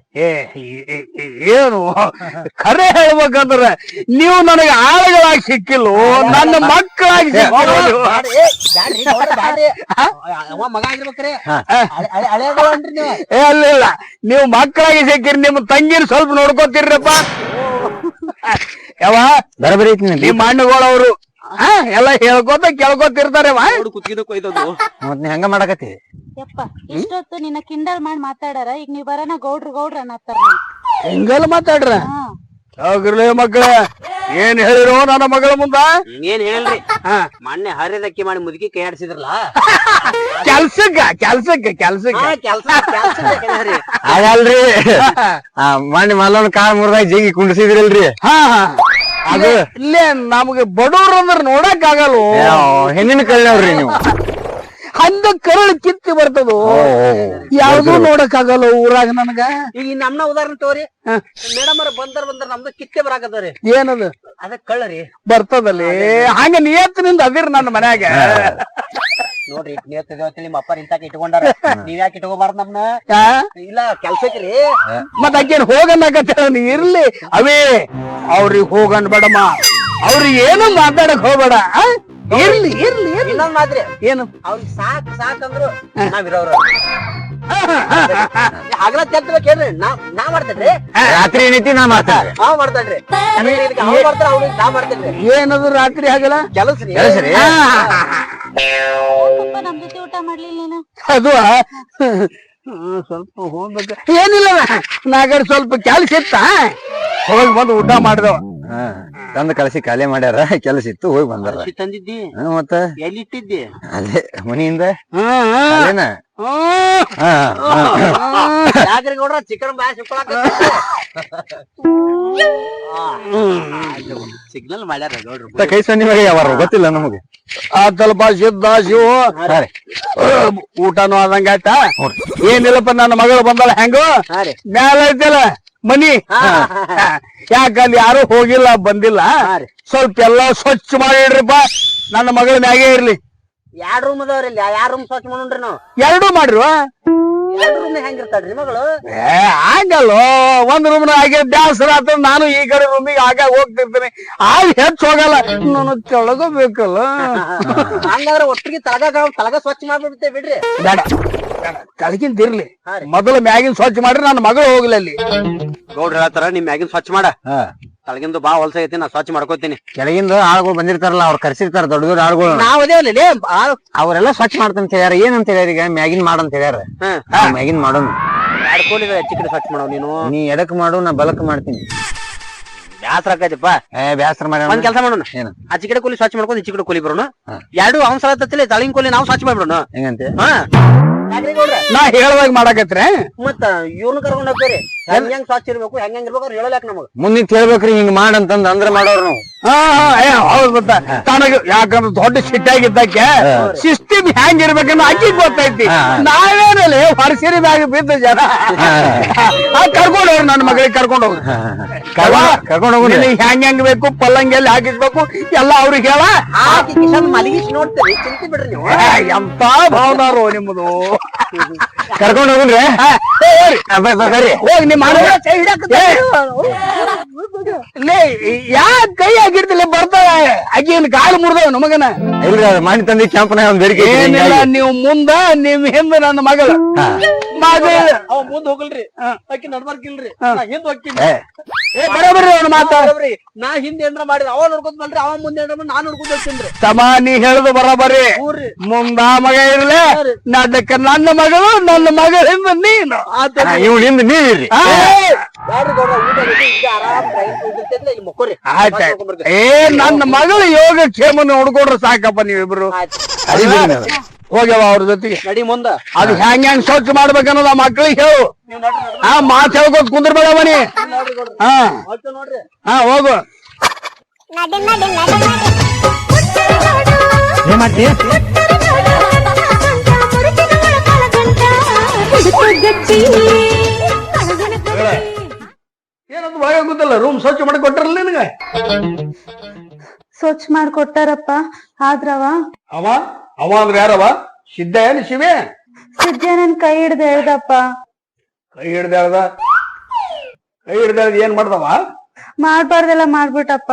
ಏನು ಖರೆ ಹೇಳ್ಬೇಕಂದ್ರ ನೀವು ನನಗೆ ಆಳುಗಳಾಗಿ ಸಿಕ್ಕಿಲ್ಲ ನನ್ನ ಮಕ್ಕಳಾಗಿ ಅವ ಮಗ ಆಗಿರ್ಬೇಕ್ರಿ ಹಳೆಯನ್ರಿ ನೀವು ಅಲ್ಲಿಲ್ಲ ನೀವು ಮಕ್ಕಳಾಗಿ ಸಿಕ್ಕಿರಿ ನಿಮ್ ತಂಗಿನ ಸ್ವಲ್ಪ ನೋಡ್ಕೋತೀರ್ರಪ್ಪ ಯಾವ ಬರಬರಿ ನಿಮ್ಮ ಅಣ್ಣಗಳವರು ಎಲ್ಲ ಹೇಳ್ಕೋತ ಕೇಳ್ಕೊತಿರ್ತಾರೆ ಮತ್ ನೀ ಹಂಗ ಮಾಡಕತ್ತಿ ಯಪ್ಪ ಇಷ್ಟೊತ್ತು ನಿನ್ನ ಕಿಂಡಲ್ ಮಾಡಿ ಮಾತಾಡಾರ ಈಗ ನೀವ್ ಬರೋಣ ಗೌಡ್ರ ಅನ್ನತ್ತಾರ ಹೆಂಗಲ್ಲ ಮಾತಾಡ್ರ ಹೋಗ್ರಲೇ ಮಕ್ಕಳ ಏನ್ ಹೇಳಿರೋ ನನ್ನ ಮಗಳ ಮುಂದ ಏನ್ ಹೇಳ್ರಿ ಮೊನ್ನೆ ಹರಿದಕ್ಕಿ ಮಾಡಿ ಮುದುಕಿ ಕೈ ಆಡ್ಸಿದ್ರಲ್ಲ ಕೆಲ್ಸಕ್ಕೆ ಆಗಲ್ರಿ ಮಣ್ಣಿ ಮಲ್ಲೊಂದ್ ಕಾಲ್ ಮುರ್ದಾಗ ಜಿಗಿ ಕುಂಡಿಸಿದ್ರಲ್ರಿ ಅದು ಇಲ್ಲೇ ನಮ್ಗೆ ಬಡವ್ರ ಅಂದ್ರ ನೋಡಕ್ ಆಗಲ್ಲ ಹೆಣ್ಣಿನ ಕಳ್ಳ್ರಿ ನೀವು ಹಂಗ ಕರಳು ಕಿತ್ತಿ ಬರ್ತದ ಯಾವ್ದು ನೋಡಕ್ ಆಗಲ್ಲ ಊರಾಗ ನನಗ ಈಗ ನಮ್ನ ಉದಾಹರಣೆ ತಗೋರಿ ಮೇಡಮ್ ಅವ್ರ ಬಂದ್ರ ನಮ್ದು ಕಿತ್ತೆ ಬರಾಕತ್ತವ್ರಿ ಏನದು ಅದ ಕಳ್ಳರಿ ಬರ್ತದಲ್ಲಿ ಹಂಗ ನಿಯತ್ತಿನಿಂದ ಅದಿರ್ ನನ್ನ ಮನ್ಯಾಗ ನೋಡ್ರಿ ನಿಯತ್ತಿದೇವತಿ ನಿಮ್ಮ ಅಪ್ಪ ಇಂತಾಕ ಇಟ್ಕೊಂಡಾರ ನೀವ್ ಯಾಕೆ ಇಟ್ಕೋಬಾರ್ದು ನಮ್ನ ಇಲ್ಲ ಕೆಲ್ಸಕ್ರಿ ಮತ್ ಅಕ್ಕೇನ್ ಹೋಗನ್ನಕತ್ತ ಇರ್ಲಿ ಅವೇ ಅವ್ರಿಗೆ ಹೋಗನ್ ಬೇಡಮ್ಮ ಅವ್ರಿಗೆ ಏನು ಮಾತಾಡಕ್ ಹೋಗ್ಬೇಡ ಇರ್ಲಿ ಇನ್ನೊಂದ್ ಮಾತ್ರಿ ಏನು ಅವ್ರಿಗೆ ಸಾಕಂದ್ರು ನಾವಿರೋರು ಹಗಲ ತೆಗ್ದು ಕೇಳ್ರಿ ನಾ ಮಾಡ್ತೇನ್ರಿ ರಾತ್ರಿ ಏನೈತಿ ನಾ ಮಾಡ್ತೇನೆ ಮಾಡ್ತೇನ್ರಿ ಮಾಡ್ತಾರ ಅವ್ರಿಗೆ ನಾ ಮಾಡ್ತೇನ್ರಿ ಏನದು ರಾತ್ರಿ ಆಗಲ್ಲ ಕೆಲಸ್ರಿ ನಮ್ ಜೊತೆ ಊಟ ಮಾಡ್ಲಿಲ್ಲ ನೀನು ಅದು ಸ್ವಲ್ಪ ಹೋಗ್ಬೇಕ ಏನಿಲ್ಲ ನಾಗರ್ ಸ್ವಲ್ಪ ಕೆಲ್ಸ ಇತ್ತ ಹೋಗಿ ಬಂದು ಊಟ ಮಾಡಿದವ ತಂದ ಕಳಸಿ ಖಾಲಿ ಮಾಡ್ಯಾರ ಕೆಲಸ ಇತ್ತು ಹೋಗಿ ಬಂದಾರ ತಂದಿದ್ದಿ ಮತ್ತ ಎಲ್ಲಿ ಇಟ್ಟಿದ್ದಿ ಅದೇ ಮನಿಯಿಂದ ಯಾಕ್ರಿ ಗೌಡ್ರ ಚಿಕನ್ ಬಾಯ್ ಸಿಗ್ನಲ್ ಮಾಡ್ಯಾರ ಗೌಡ್ರು ಕೈ ಸನ್ನಿವಾಗ ಯಾವಾರ ಗೊತ್ತಿಲ್ಲ ನಮಗೆ ಆತಲ್ಪ ಸಿದ್ಧ ಶಿವ ಊಟನು ಆದಂಗ ಆಯ್ತಾ ಏನಿಲ್ಲಪ್ಪ ನನ್ನ ಮಗಳು ಬಂದಲ್ಲ ಹೆಂಗು ಮ್ಯಾಲ ಐತಲ್ಲ ಮನಿ ಯಾಕಲ್ಲಿ ಯಾರು ಹೋಗಿಲ್ಲ ಬಂದಿಲ್ಲ ಸ್ವಲ್ಪ ಎಲ್ಲಾ ಸ್ವಚ್ಛ ಮಾಡಿಡ್ರಿಪ್ಪ ನನ್ನ ಮಗಳ ಮ್ಯಾಗೆ ಇರ್ಲಿ 2 ರೂಮ್ ಅದಾವ್ರಿ ಯಾವ ರೂಮ್ ಸ್ವಚ್ಛ ಮಾಡೋಣ್ರಿ ನಾವು 2 ಮಾಡ್ರಿ 2 ರೂಮ್ ಹೆಂಗಿರ್ತಾಳ್ರಿ ಮಗಳು ಆಗಲ್ಲ ಒಂದ್ ರೂಮ್ ಆಗಿ ಬ್ಯಾಸರ ಆತ ನಾನು ಈ ಕಡೆ ರೂಮಿಗೆ ಆಗ ಹೋಗ್ತಿರ್ತೀನಿ ಆಗ ಹೆಚ್ಚು ಹೋಗಲ್ಲ ನಾನು ಕೆಳಗಬೇಕಲ್ಲ ಹಂಗಾದ್ರೆ ಒಟ್ಟಿಗೆ ತಳಗ ಸ್ವಚ್ಛ ಮಾಡ್ಬಿಡ್ತೇವೆ ಬಿಡ್ರಿ ಬೇಡ ಕೆಳಗಿಂದ ಇರ್ಲಿ ಮೊದಲು ಮ್ಯಾಗಿನ ಸ್ವಚ್ಛ ಮಾಡ್ರಿ ನನ್ನ ಮಗಳು ಹೋಗ್ಲಿ ಅಲ್ಲಿ ಗೌಡ್ರ ಹೇಳ್ತಾರ ನಿಮ್ ಮ್ಯಾಗಿನ ಸ್ವಚ್ಛ ಮಾಡ ತಳಗಿಂದು ಬಾ ಹೊಲ್ಸ ಐತಿ ನಾ ಸ್ವಚ್ಛ ಮಾಡ್ಕೋತೀನಿ ಕೆಳಗಿಂದ ಆಳ್ಗಳು ಬಂದಿರ್ತಾರಲ್ಲ ಅವ್ರು ಕರ್ಸಿರ್ತಾರ ದೊಡ್ಡ ಆಳ್ಗಳು ನಾವ್ ಅದೇವಲ್ಲಿ ಅವ್ರೆಲ್ಲ ಸ್ವಚ್ಛ ಮಾಡ್ತಂತ ಹೇಳ್ಯಾರ ಏನಂತ ಹೇಳ್ಯಾರ ಈಗ ಮ್ಯಾಗಿನ್ ಮಾಡಂತ ಹೇಳ್ಯಾರ ಮ್ಯಾಗಿನ್ ಮಾಡೋನು ಚಿಕ್ಕಡೆ ಸ್ವಚ್ಛ ಮಾಡವ್ ನೀನು ನೀ ಎಡಕ್ ಮಾಡು ನಾ ಬಲಕ್ ಮಾಡ್ತೀನಿ ಬ್ಯಾಸರ ಆಕೈತಿಪ್ಪ. ಬ್ಯಾಸರ ಮಾಡಿ ಒಂದ್ ಕೆಲಸ ಮಾಡೋಣ, ಏನು ಆಚೆ ಕಡೆ ಕೂಲಿ ಸ್ವಚ್ಛ ಮಾಡ್ಕೊಂಡು ಈಚೆ ಕಡೆ ಕೂಲಿ ಬರೋಣ. ಎರಡು ಅವ್ನ ಸಲ ತತ್ತಿಲ್ಲ ತಳಿನ ಕೂಲಿ ನಾವು ಸ್ವಚ್ಛ ಮಾಡ್ಬಿಡೋಣ. ಹೆಂಗಂತೆ? ಹಾ ಯಾಕ್ರಿ ಗೌಡ್ರ? ನಾ ಹೇಳ್ದಾಗ ಮಾಡಕತ್ರೆ ಮತ್ತ ಇವ್ರನ್ನ ಕರ್ಕೊಂಡ್ ಹೋಗ್ತೀರಿ. ಹೆಂಗ್ ಸ್ವಚ್ಛ ಇರ್ಬೇಕು ಹೆಂಗ್ ಇರ್ಬೇಕು ಅವ್ರು ಹೇಳಲಾಕ ನಮಗ. ಮುಂದಿನ ಹೇಳ್ಬೇಕ್ರಿ ಹಿಂಗ್ ಮಾಡಂತಂದ್ ಅಂದ್ರ ಮಾಡೋರು ನಾವು. ಹೌದ್ ಗೊತ್ತ ತನಗ ಯಾಕಂದ್ರ ದೊಡ್ಡ ಸಿಟ್ಟಾಗಿದ್ದಕ್ಕೆ ಸಿಸ್ಟಮ್ ಹೆಂಗ್ ಇರ್ಬೇಕನ್ನ ಅಕ್ಕಿ ಗೊತ್ತೈತಿ. ನಾವೇನಲ್ಲಿ ಹೊರಸಿರಿ ಮ್ಯಾಗ ಬಿದ್ದ ಜನ ಕರ್ಕೊಂಡ್ ಹೋಗ್ರಿ, ನನ್ನ ಮಗಳಿಗೆ ಕರ್ಕೊಂಡ್ ಹೋಗ್ರಿ. ಕರ್ಕೊಂಡ್ ಹೋಗ್ರಿ. ಹೆಂಗ್ ಬೇಕು ಪಲ್ಲಂಗೆಲ್ಲಿ ಹಾಕಿಸ್ಬೇಕು ಎಲ್ಲ ಅವ್ರಿಗೆ ಹೇಳ. ಮಲಗಿಸಿ ನೋಡ್ತೀರಿ, ಚಿಂತೆ ಬಿಡ್ರಿ ನೀವು. ಎಂತ ಭಾವನಾರು ನಿಮ್ಮದು. ಕರ್ಕೊಂಡ್ ಹೋಗ್ರಿ. ಬರ್ರಿ ಹೋಗಿ ನಿಮ್ ಯಾ ಕೈ ಆಗಿರ್ತಿಲ್ಲ ಬರ್ತಾವ ಅಗಿನ್ ಕಾಲು ಮುರಿದವ ನಮಗನ. ಇಲ್ರಿ ಅದು ಮಾಡಿ ತಂದಿ ಕ್ಯಾಂಪ್ನ ಒಂದ್ ಬೇಡಿಕೆ ಐತಿ. ಏನಿಲ್ಲ ನೀವು ಮುಂದ ನಿಮ್ ಹಿಂದ ನನ್ನ ಮಗಳ ಅವ ಮುಂದ್ ಹೋಗಲ್ರಿ, ಅಕ್ಕಿ ನಡ್ಬಾರ್ಕಿಲ್ರಿ, ಹಿಂದ್ ಹೋಗ್ತೀನಿ. ಬರೋಬರ್ರಿ ಅವ್ನ ಮಾತಾ. ನಾ ಹಿಂದ್ ಏನ್ರ ಮಾಡಿದ ಅವ ನೋಡ್ಕೊಂಡ್ ಬಲ್ರಿ, ಅವ ಮುಂದೆ ಏನ್ರ ಮಾಡಿ ನಾ ನೋಡ್ಕೊಂಡ್ ಹೋಗ್ತೀನಿ. ತಮ್ಮ ನೀ ಹೇಳುದು ಬರೋಬರಿ. ಮುಂದ ಮಗ ಇರ್ಲಿ, ನಡ್ಕ ನನ್ನ ಮಗಳು, ನನ್ನ ಮಗಳಿಂದ ನೀನು. ಇವ್ನಿಂದ ನೀವಿರ್ರಿ. ಏ ನನ್ನ ಮಗಳು ಯೋಗ ಕ್ಷೇಮ ನೋಡ್ಕೊಂಡ್ರೆ ಸಾಕಪ್ಪ ನೀವಿಬ್ರು. ಹೋಗ್ಯವ ಅವ್ರ ಜೊತೆಗೆ ನಡಿ ಮುಂದ. ಅದು ಹೆಂಗ್ ಸ್ವಚ್ಛ ಮಾಡ್ಬೇಕನ್ನೋದು ಆ ಮಕ್ಳಿಗೆ ಹೇಳು. ಆ ಮಾತು ಹೇಳ್ಕೊತ ಕುಂದ್ರಬೇಡ ಮನಿ. ಹಾ ಹೋಗು. ಏನ್ ಮಾಡ್ತಿ? ಏನಂತ ಭಯ ಗೊತ್ತಲ್ಲ, ರೂಮ್ ಸ್ವಚ್ಛ ಮಾಡಿ ಕೊಟ್ಟಾರಲ್ಲ ನಿನಗ. ಸ್ವಚ್ಛ ಮಾಡ್ಕೊಟ್ಟಾರಪ್ಪ, ಆದ್ರವ ಅವ ಅವ ಅಂದ್ರೆ ಯಾರವ? ಸಿದ್ಧ ಏನು ಶಿವೆ? ಸಿದ್ಧ ನನ್ ಕೈ ಹಿಡ್ದು ಹೇಳ್ದಪ್ಪ. ಕೈ ಹಿಡ್ದ ಏನ್ ಮಾಡ್ದವ? ಮಾಡ್ಬಾರ್ದೆಲ್ಲ ಮಾಡ್ಬಿಟ್ಟಪ್ಪ.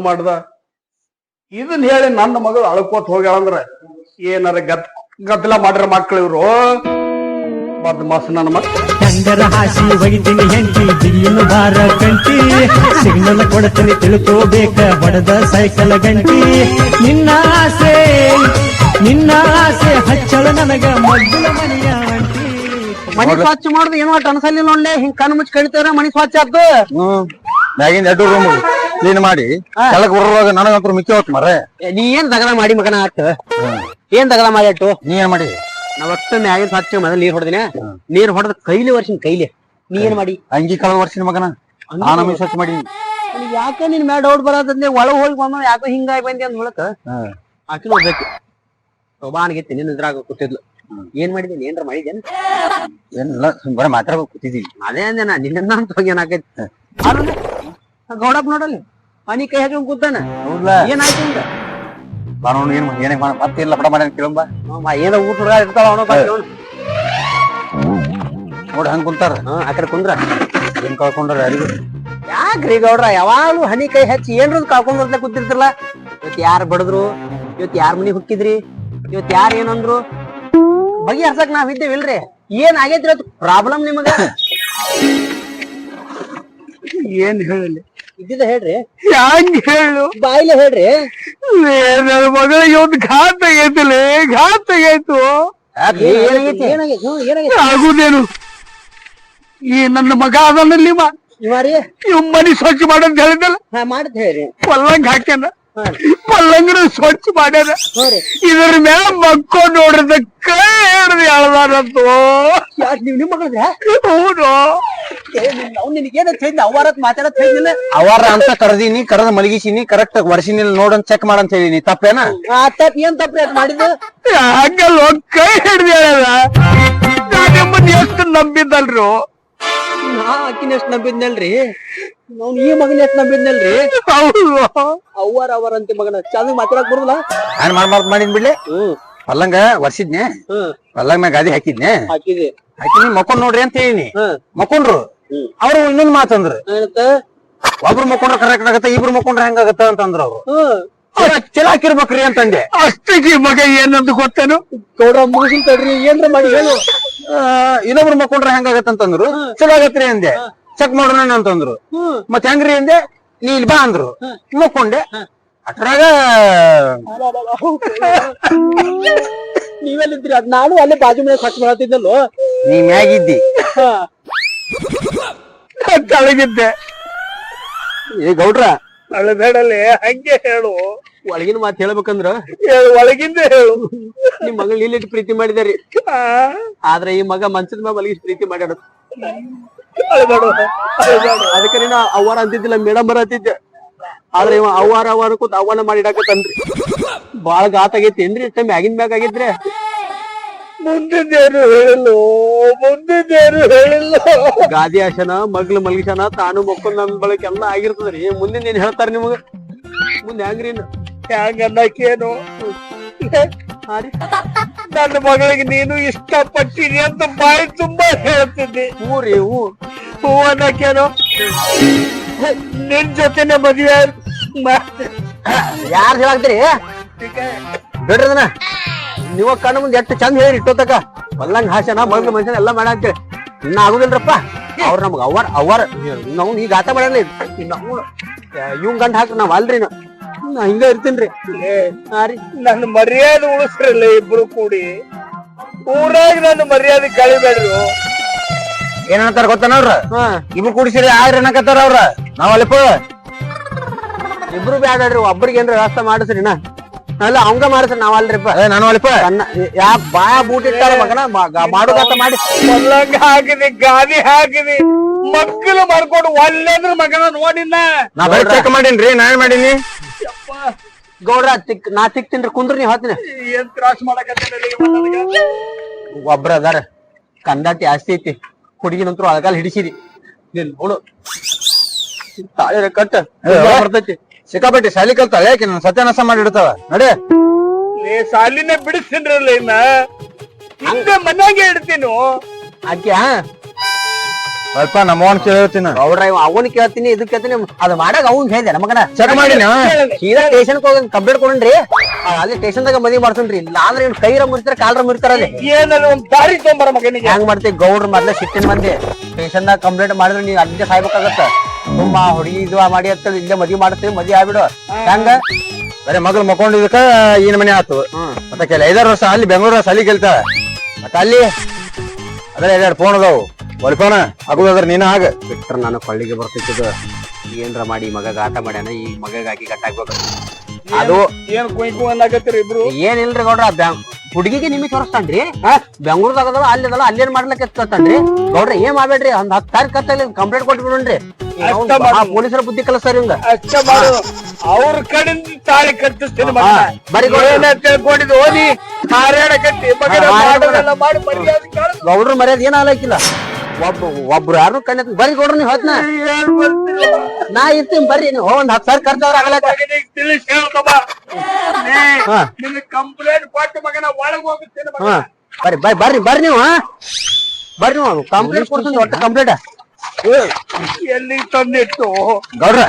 ಮಾಡ್ದ ಇದನ್ ಹೇಳಿ ನನ್ನ ಮಗಳು ಅಳ್ಕೋತ್ ಹೋಗ್ಯಾಳಂದ್ರ ಏನಾರ ಗದ್ದಲ ಮಾಡ್ರ ಮಕ್ಳು ಇವ್ರು. ಬದ್ಮಾಸ್ ನನ್ನ ಮಕ್ಳು. ಚಂದರ ಹಾಸಿ ಒಯ್ತೀನಿ ಹೆಂಡತಿ ಬಿಗಿಯನ್ನು ಬಾರ ಕಂಟಿ, ಸಿಗ್ನಲ್ ಕೊಡ್ತೀನಿ ತಿಳ್ಕೋಬೇಕ ಬಡದ ಸೈಕಲ್ ಗಂಟಿ. ನಿನ್ನ ಆಸೆ ಹಚ್ಚಳ ನನಗ ಮೊದಲ ಮನೆಯ ಅಂಟಿ. ಮನಿ ಸ್ವಚ್ಛ ಮಾಡುದು ಏನೋ ಅನ್ಸಲಿಲ್ಲ ನೋಡ್ಲೆ, ಹಿಂಗ್ ಕಣ್ಣು ಮುಚ್ಚಿ ಕಳಿತಾರ ಮನಿ ಸ್ವಚ್ಛ ಆದ್ದು. ಮ್ಯಾಗಿಂದ 2 ರೂಮ್ ಕ್ಲೀನ್ ಮಾಡಿ ಕೆಳಗ್ ಬರುವಾಗ ನನಗಂತೂ ಮಿಕ್ಕಿ ಹೋತ್ ಮರ. ನೀ ಏನ್ ದಗದ ಮಾಡಿ ಮಗನ ಆಟ, ಏನ್ ದಗದ ಮಾಡಿ ಅಟ್ಟು? ನೀ ಏನ್ ಮಾಡಿ? ನಾವ್ ಒಟ್ಟು ಮ್ಯಾಗಿನ ಸ್ವಚ್ಛ ಮೊದಲು ನೀರ್ ಹೊಡೆದಿನ, ನೀರ್ ಹೊಡೆದ ಕೈಲಿ ವರ್ಷಿನ ಕೈಲಿ. ನೀ ಏನ್ ಮಾಡಿ? ಅಂಗಿ ಕಳೆದ ವರ್ಷಿನ ಮಗನ ನಾನು ಸ್ವಚ್ಛ ಮಾಡಿ. ಯಾಕ ನಿನ್ ಮ್ಯಾಲ ಡೌಟ್ ಬರತ್ತಂದೆ, ಒಳಗ್ ಹೋಗಿ ಬಂದ ಯಾಕೋ ಹಿಂಗಾಗಿ ಬಂದಿ ಅಂದ್ ಮೂಲಕ ಆಕಿ ನೋಡ್ಬೇಕು. ಒಬ್ಬಾನಿಗೆತ್ತಿ ನಿನ್ನ ಇದ್ರಾಗ ಕೂತಿದ್ಲು. ಏನ್ ಮಾಡಿದ್ದೀನಿ? ಏನ್ರ ಮಾಡಿದ್ದೇನೆ? ಏನಿಲ್ಲ, ಬರ ಮಾತಾಡ್ಬೇಕು ಕೂತಿದೀವಿ. ಅದೇ ಅಂದೆ ನಾ ನಿನ್ನ ಅಂತ ಹೋಗಿ ಏನಾಕೈತಿ. ಗೌಡಪ್ಪ ನೋಡಲ್ಲಿ ಮನಿ ಕೈ ಹಾಕೊಂಡ್ ಕೂತಾನ. ಏನಾಯ್ತು ಅಂತ ಬಾರೋಣ. ಏನೇ ಮತ್ತೆ ಲಪಡ ಮಾಡ್ಯಾನ ಕೇಳಂಬ. ಏನೋ ಊಟ ಇರ್ತಾವ ಅವನು ನೋಡಿ ಹಂಗ ಕುಂತಾರ. ಆ ಕಡೆ ಕುಂದ್ರ ಏನ್ ಕಳ್ಕೊಂಡ್ರ ಯಾರಿಗೂ. ಯಾಕ್ರಿ ಗೌಡ್ರ ಯಾವಾಗ್ಲೂ ಹನಿ ಕೈ ಹಚ್ಚಿ ಏನ್ರ ಕಳ್ಕೊಂಡ್ ಬರ್ತಾ ಕೂತಿರ್ತಿರಲ್ಲ. ಇವತ್ ಯಾರು ಬಡದ್ರು, ಇವತ್ ಯಾರ ಮನಿ ಹುಕ್ಕಿದ್ರಿ, ಇವತ್ ಯಾರು ಏನಂದ್ರು ಬಗೆಹರ್ಸಕ್ ನಾವ್ ಇದ್ದೇವಿಲ್ರಿ. ಏನ್ ಆಗೈತ್ರಿ ಇವತ್ತು ಪ್ರಾಬ್ಲಮ್ ನಿಮಗ? ಏನ್ ಹೇಳಲಿ? ಇದ್ದಿದ್ದ ಹೇಳ್ರಿ. ಹೆಂಗ್ ಹೇಳು? ಬಾಯಿಲೆ ಹೇಳ್ರಿ. ನನ್ನ ಮಗಳಿಗೆ ಒಂದು ಘಾತ ಆಗೈತಿಲ್ಲ, ಘಾತ ಆಗೈತು. ಆಗುದೇನು? ಈ ನನ್ನ ಮಗ ಅದನ್ನಲ್ಲಿ ಇವ್ ಮನಿ ಸ್ವಚ್ಛ ಮಾಡಂತ ಹೇಳಿದಲ್ಲ, ಮಾಡತ್ ಹೇಳ್ರಿ. ಪಲ್ಲಂಗ್ ಹಾಕ್ಯಾನ, ಪಲ್ಲಂಗ್ರ ಸ್ವಚ್ಛ ಮಾಡ್ಯಾನ. ಇದ್ರ ಮೇಲೆ ಮಕ್ಕೊಂಡ್ ನೋಡ್ರದ ಕೈ ಹಿಡ್ದು ಎಳ್ದಾರಂತು. ನೀವ್ ನಿಮ್ ಮಗಳ ಹೌದು. ನಿನಗೇನ ಅವಾರತ್ ಮಾತಾಡತ್ ಹೇಳಿಲ್ಲ. ಅವಾರ ಅಂತ ಕರೆದೀನಿ, ಕರೆದ ಮಲಗಿಸಿನಿ, ಕರೆಕ್ಟ್ ವರ್ಷಿನಿಲ್ ನೋಡಂತ ಚೆಕ್ ಮಾಡಂತ ಹೇಳಿನಿ. ತಪ್ಪೇನ? ಏನ್ ತಪ್ಪ ಮಾಡಿದ್ದು? ಹಂಗಲ್ಲ, ಕೈ ಹಿಡ್ದು ಹೇಳದ. ನಾನು ನಿಮ್ಮನ್ನ ಎಷ್ಟು ನಂಬಿದ್ದಲ್ರು. ನಾ ಅಕ್ಕಿನ ಎಷ್ಟ್ ನಂಬಿದ್ನಲ್ರಿ, ನಾವ್ ಈ ಮಗನ ಎಷ್ಟ್ ನಂಬಿದ್ನಲ್ರಿ. ಹೌದು. ಅವರ ಅಂತ ಮಗನ ಚಂದ ಮಾತಾಡಕ್ ಬರುದಿಲ್ಲ. ನಾನ್ ಮಾಡಿದ್ ಬಿಡ್ಲಿ. ಪಲ್ಲಂಗ ವರ್ಷಿದ್ನೆ, ಪಲ್ಲಂಗ ಮ್ಯಾಗ ಗಾದಿ ಹಾಕಿದ್ನೆ, ಹಾಕಿದಿ ಹಾಕಿನಿ. ಮಕ್ಕೊಂಡ್ ನೋಡ್ರಿ ಅಂತ ಹೇಳಿನಿ. ಮಕ್ಕೊಂಡ್ರು. ಅವ್ರು ಇನ್ನೊಂದ್ ಮಾತಂದ್ರು, ಒಬ್ರು ಮಕ್ಕೊಂಡ್ರ ಕರೆಕ್ಟ್ ಆಗತ್ತ, ಇಬ್ರು ಮಕ್ಕೊಂಡ್ರ ಹೆಂಗಾಗತ್ತ ಅಂತಂದ್ರ ಅವ್ರು. ಚಲ ಹಾಕಿರ್ಬೇಕ್ರಿ ಅಂತಂದೆ. ಅಷ್ಟಕ್ಕೆ ಮಗ ಏನಂತ ಗೊತ್ತೇನು? ಗೌಡ್ರ ಮುಗಿಸಿನ್ ತಡ್ರಿ, ಏನ್ರ ಮಾಡಿ ಹೇಳು. ಇನ್ನೊಬ್ರು ಮಕ್ಕೊಂಡ್ರ ಹೆಂಗಾಗತ್ತಂತಂದ್ರು. ಚಲೋ ಆಗತ್ರಿ ಅಂದೆ. ಚೆಕ್ ಮಾಡೋಣ ಅಂತಂದ್ರು. ಮತ್ ಹೆಂಗ್ರಿ ಅಂದೆ. ನೀ ಇಲ್ಲಿ ಬಾ ಅಂದ್ರು. ಮಕ್ಕೊಂಡೆ. ಅಟ್ರಾಗ ನೀವೆಲ್ಲಿದ್ರಿ? ಅದ್ ನಾನು ಅಲ್ಲೇ ಬಾಜು ಮನೆ ಸ್ವಚ್ಛ ಮಾಡತ್ತಿದ್ದಲ್ಲೋ. ನೀ ಮ್ಯಾಗಿದ್ದಿ. ತಳಗಿದ್ದೆ. ಏ ಗೌಡ್ರ ಅಳಬೇಡಲೆ, ಹಂಗೆ ಹೇಳು. ಒಳಗಿನ ಮಾತು ಹೇಳ್ಬೇಕಂದ್ರ ಹೇಳು, ಒಳಗಿಂದ ಹೇಳು. ನಿಮ್ ಮಗಳ ಇಲ್ಲಿಟ್ಟು ಪ್ರೀತಿ ಮಾಡಿದಾರಿ, ಆ, ಆದ್ರೆ ಈ ಮಗ ಮನ್ಸದ ಮ್ಯಾಗ ಮಲಗಿಸಿ ಪ್ರೀತಿ ಮಾಡ್ಯಾಡ. ಅಳಬೇಡ, ಅಳಬೇಡ. ಅದಕ್ಕೆ ನೀನು ಅವ್ವಾರ ಅಂತಿದ್ದಿಲ್ಲ, ಮೇಡಮ್ ಬರ ಅಂತಿದ್ದೆ. ಆದ್ರೆ ಇವ ಅವ್ವಾರ ಕೂತ್ ಅವ್ವನ ಮಾಡಿಡಾಕತ್ತನ್ರಿ. ಬಾಳ ಗಾತ ಆಗೈತೇನ್ರಿ? ಟೈಮ್ ಆಗಿನ ಮ್ಯಾಗ ಆಗಿದ್ರೆ ಮುಂದಿದ್ದೇನು ಹೇಳಿಲ್ಲ, ಮುಂದಿದ್ದೇನು ಹೇಳಿಲ್ಲ. ಗಾದಿ ಆಶನ ಮಗ್ಳು ಮಲ್ಗಿಸನ ತಾನು ಮಕ್ಕಳು ನಮ್ ಬಳಕೆ ಎಲ್ಲಾ ಆಗಿರ್ತದ್ರಿ. ಮುಂದಿನ ಏನ್ ಹೇಳ್ತಾರ ನಿಮಗ? ಮುಂದೆ ಹೆಂಗ್ರಿ ಹ್ಯಾಂಗ ಅನ್ನಕೇನು? ನನ್ನ ಮಗಳಿಗೆ ನೀನು ಇಷ್ಟಪಟ್ಟಿರಿ ಅಂತ ಬಾಯಿ ತುಂಬಾ ಹೇಳ್ತಿದ್ದೆ. ಹೂ ರೀ ಹೂ. ಹೂ ಅನ್ನಕೇನು? ನಿನ್ ಜೊತೆನೆ ಮದುವೆ ಯಾರ್ ಹೇಳಾಕ್ತೀರಿ? ಬಿಡ್ರಿ ಅದನ್ನ. ನೀವ ಕಣ್ಣು ಮುಂದೆ ಎಷ್ಟು ಚಂದ ಹೇಳಿ ಇಟ್ಟೋತಕ ಹೊಲ್ಲಂಗ್ ಹಾಸನ ಮಗ್ಳು ಮನುಷ್ಯನ ಎಲ್ಲಾ ಮಾಡಾಕ್ತೀರಿ. ಇನ್ನ ಆಗುದಿಲ್ರಪ್ಪ. ಅವ್ರ ನಮ್ಗ ಅವ್ವಾರ ನಾವು ಈಗ ಗಾತ ಮಾಡಲ್ಲ. ಇವ್ ಗಂಡ ಹಾಕಿ ನಾವ್ ಅಲ್ರಿ ನಾ ಹಿಂಗ ಇರ್ತೀನ್ರಿ. ಹಾ ರೀ, ನನ್ನ ಮರ್ಯಾದೆ ಉಳಿಸ್ರಲ್ಲ ಇಬ್ರು ಕೂಡಿ. ಊರಾಗ ನನ್ನ ಮರ್ಯಾದೆ ಕಳಿಬೇಡ್ರಿ. ಏನಂತಾರ ಗೊತ್ತಾನವ್ರ? ಹಾ ಇಬ್ರು ಕೂಡಿಸಿರಿ ಆಯ್ರ ಅನ್ನಕತ್ತಾರ ಅವ್ರ. ನಾವ್ ಅಲ್ಲಿಪ್ಪ ಇಬ್ರು ಬ್ಯಾಡ್ರಿ, ಒಬ್ರಿಗೆ ಏನ್ರ ವ್ಯವಸ್ಥೆ ಮಾಡಿಸ್ರಿ. ಅಲ್ಲ ಅವಂಗ ಮಾಡಿಸ್ರಿ, ನಾವ್ ಅಲ್ರಿಪ್ಪ. ನಾನು ಅಲ್ಲಿಪ್ಪ ಯಾಕ ಬಾಯ ಬೂಟ್ ಇಟ್ಟಾರ ಮಗನ ಮಾಡೋದಾತ ಮಾಡಿ ಮಲ್ಲಂಗ ಹಾಕಿದಿ, ಗಾದಿ ಹಾಕಿದಿ, ಮಕ್ಕಳು ಮಾಡ್ಕೊಂಡು ಒಳ್ಳೆದ್ರ ಮಗನ ನೋಡಿನ. ನಾ ಬರೀ ಚೆಕ್ ಮಾಡೀನ್ರಿ, ನಾನ್ ಮಾಡೀನಿ. ಗೌಡ್ರ ನಾ ಸಿಕ್ತೀನ್ರಿ, ಕುಂದ್ರಿ ನೀವ್ ಹೇಳ್ತೀನಿ. ಏನ್ ತ್ರಾಸ ಮಾಡಕತ್ತೀನಿ. ಒಬ್ರ ಅದಾರ, ಕಂದಾಟಿ ಆಸ್ತಿ ಐತಿ. ಹುಡುಗಿನಂತರೂ ಅಳಗಾಲ ಹಿಡಿಸಿರಿ. ನೀನ್ ನೋಡು ತಾಳಿರ ಕಟ್ಟ ಬರ್ತೈತಿ. ಸಿಕ್ಕಾಪಟ್ಟಿ ಶಾಲಿ ಕಲ್ತಾಳ, ಯಾಕೆ ನಾನು ಸತ್ಯಾನಾಶ ಮಾಡಿ ಇಡ್ತಾವ ನಡೆ. ಸಾಲಿನೇ ಬಿಡಿಸ್ತೀನ್ರಲ್ಲ ಇನ್ನ. ಹಂಗ ಮನ್ಯಾಗೆ ಇಡ್ತೀನು. ಆಕ್ಯಾ ಸ್ವಲ್ಪ ನಮ್ಮವನ್ ಕೇಳ್ತೀನಿ. ಗೌಡ್ರ ಅವನ್ ಕೇಳ್ತೀನಿ, ಇದು ಕೇಳ್ತೀನಿ. ಅದ್ ಮಾಡಾಗ ಅವ್ನ್ ಹೇಳಿದೆ ನಮಗನ ಚೆಕ್ ಮಾಡೀನಿ. ಸೀದಾ ಸ್ಟೇಷನ್ ಹೋಗಿ ಕಂಪ್ಲೇಂಟ್ ಕೊಡ್ರಿ. ಅಲ್ಲಿ ಸ್ಟೇಷನ್ದಾಗ ಮದ್ವಿ ಮಾಡ್ಸನ್ರಿ. ಇಲ್ಲ ಅಂದ್ರೆ ಇವ್ನು ಕೈರ ಮುರಿತಾರ ಕಾಲ್ರ ಮುರಿತಾರ. ಅಲ್ಲಿ ಏನಾದ್ರು ಒಂದ್ ದಾರಿ ತೊಂಬರ ಮಗನಿಗೆ. ಹೆಂಗ್ ಮಾಡ್ತೀವಿ ಗೌಡ್ರ ಮೊದ್ಲ ಸಿಟ್ಟಿನ ಮಂದಿ. ಸ್ಟೇಷನ್ದಾಗ ಕಂಪ್ಲೇಂಟ್ ಮಾಡಿದ್ರೆ ನೀವ್ ಅಲ್ಲಿಂದ ಸಾಯ್ಬೇಕಾಗತ್ತ. ತುಂಬಾ ಹುಡುಗಿ ಇದು ಮಾಡಿ ಅಂತ ಇಲ್ಲೇ ಮದ್ವಿ ಮಾಡ್ತೀವಿ, ಮದ್ವಿ ಆಗ್ಬಿಡು. ಹೆಂಗ ಬರೀ ಮಗಳು ಮಕ್ಕೊಂಡಿದ್ದಕ್ಕ ಈನ ಮನೆ ಆತು. ಮತ್ತೆ ಕೆಲ 5 ವರ್ಷ ಅಲ್ಲಿ ಬೆಂಗಳೂರ ಸಾಲಿ ಗೆಲ್ತಾಳ. ಮತ್ತೆ ಅಲ್ಲಿ ಅದ್ರ 2 ಫೋನ್ ಅದಾವು. ಒಂದ್ ಫೋನ್ ಆಗುದಾದ್ರ ನೀನ ಆಗ ಬಿಟ್ರ ನಾನು ಕೊಳ್ಳಿಗೆ ಬರ್ತಿದ್ದು. ಏನ್ರ ಮಾಡಿ ಮಗ ಗಾಟ ಮಾಡ್ಯಾನ, ಈ ಮಗಾಗಿ ಗಟ್ಟ ಆಗ್ಬೇಕು. ಅದು ಏನ್ ಕುಯ್ ಅನ್ನಕತ್ತೀರಿ ಇಬ್ರು? ಏನಿಲ್ರಿ ಗೌಡ್ರ, ಹುಡುಗಿಗೆ ನಿಮಿಷ ಹೊರಸ್ತಾನ್ರಿ. ಬೆಂಗಳೂರದಾಗ ಅದಲ್ಲ ಅಲ್ಲಿ ಅದಲ್ಲ ಅಲ್ಲೇನ್ ಮಾಡ್ಲಿಕ್ಕೆ ಎತ್ತನ್ರಿ. ಗೌಡ್ರ ಏನ್ ಮಾಡ್ಬೇಡ್ರಿ, ಒಂದ್ 10,000 ಖರ್ಚಲ್ಲಿ ಕಂಪ್ಲೇಂಟ್ ಕೊಟ್ಬಿಡ್ರಿ. ಪೊಲೀಸರ ಬುದ್ಧಿ ಕಲಿಸ್ತಾರ ಹಿಂಗ. ಅಷ್ಟ ಮಾಡು. ಅವ್ರ ಕಡೆಯಿಂದ ತಾಳಿ ಕಟ್ಟಿಸ್ತೀನಿ ಮಗ. ಬರೀ ತಿಳ್ಕೊಂಡಿದ್ದು ಓದಿ ಹಾರಾಡ ಕಟ್ಟಿ ಮಗನ ಮಾಡೋದೆಲ್ಲ ಮಾಡಿ ಮರ್ಯಾದೆ ಕಾಣು. ಗೌಡ್ರ ಮರ್ಯಾದ ಏನ್ ಆಲಕಿಲ್ಲ. ಒಬ್ರು ಯಾರು ಕಣ್ಣ ಬರೀ ಗೌಡ್ರ ನೀವ್ ಹೇಳ್ತಾನ ನಾ ಇರ್ತೀನಿ. ಬರ್ರಿ ನೀವು ಒಂದ್ 10,000 ಖರ್ಚಾದ್ರ ಆಗಲಕ್ಕ ತಿಳಿಸಿ ಹೇಳ್ತಮ್ಮ. ನಿನ್ನ ಕಂಪ್ಲೇಂಟ್ ಕೊಟ್ಟು ಮಗನ ಒಳಗ್ ಹೋಗುತ್ತೇನೆ ಮಗ. ಬರ್ರಿ ನೀವು ಬರ್ರಿ ನೀವು ಕಂಪ್ಲೇಂಟ್ ಕೊಡ್ತೀನಿ. ಒಟ್ಟ ಕಂಪ್ಲೇಂಟ್ ಎಲ್ಲಿ ತಂದಿಟ್ಟು ಗೌಡ್ರ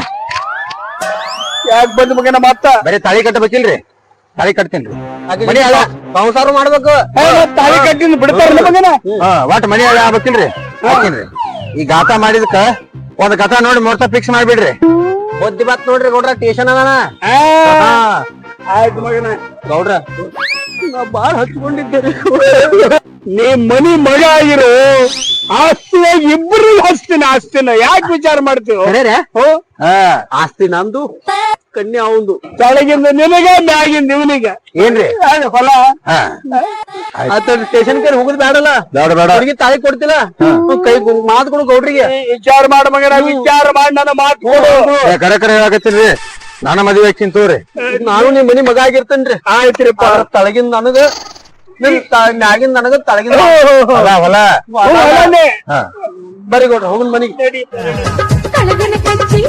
ಯಾಕೆ ಬಂದ್ ಮಗನ ಮತ್ತ ಬರೀ ತಾಳಿ ಕಟ್ಟಬೇಕಿಲ್ರಿ? ತಾಳಿ ಕಟ್ತೀನ್ರಿ. ಮನಿ ಅಲ್ಲ ಸಂಸಾರ ಮಾಡ್ಬೇಕು. ತಾಳಿ ಕಟ್ಟಿಂದ ಬಿಡ್ತಾರಲ್ಲ ಮಗನ. ಒಟ್ ಮನಿ ಆಗ್ಬೇಕಿಲ್ರಿ? ಹಾಕಿನ್ರಿ. ಈ ಗಾತ ಮಾಡಿದಕ್ಕ ಒಂದ್ ಕಥಾ ನೋಡಿ ಮುಹೂರ್ತ ಫಿಕ್ಸ್ ಮಾಡ್ಬಿಡ್ರಿ. ಬುದ್ಧಿ ಬತ್ ನೋಡ್ರಿ ಗೌಡ್ರ, ಸ್ಟೇಷನ್ ಅದಾನ. ಆಯ್ತು ಮಗನ. ಗೌಡ್ರ ನಾ ಬಾಳ ಹಚ್ಕೊಂಡಿದ್ದೇನೆ. ನೀ ಮನಿ ಮಗ ಆಗಿರು, ಆಸ್ತಿಯಾಗ ಇಬ್ಬರಿಗೆ ಆಸ್ತಿನ ಯಾಕೆ ವಿಚಾರ ಮಾಡ್ತೀವಿ? ಆಸ್ತಿ ನಂದು, ಕನ್ಯಾ ಅವಂದು. ಕೆಳಗಿಂದ ನಿನಗ, ಮ್ಯಾಗಿಂದ ಇವನಿಗ. ಏನ್ರಿ ಹೊಲ ಸ್ಟೇಷನ್ ಕೈ ಹೋಗುದ್ ಬೇಡಲ್ಲ. ಬೇಡ ಹುಡುಗಿ ತಾಳಿ ಕೊಡ್ತಿಲ್ಲ, ಕೈ ಮಾತು ಕೊಡು ಗೌಡ್ರಿಗೆ. ವಿಚಾರ ಮಾಡ ಮಗನ, ವಿಚಾರ ಮಾಡಿ ನನ್ನ ಮಾತು ಕೊಡು. ಕರೆ ಹೇಳಕತ್ತೀನ್ರಿ. ನಾನ ಮದ್ವೆ ಹಾಕ್ತೀನಿ ತೋರಿ. ನಾನು ನಿಮ್ ಮನಿ ಮಗ ಆಗಿರ್ತೇನ್ರಿ. ಆಯ್ತ್ರಿಪ್ಪ. ತಳಗಿಂದ ನನಗ, ಮ್ಯಾಗಿಂದ ನನಗ, ತಳಗಿಂದ ಹೊಲ ಬರೀ ಗೌಡ್ರ ಹೋಗುನ್ ಮನಿಗೆ. ಕಳಗನ ಕಚ್ಚಿ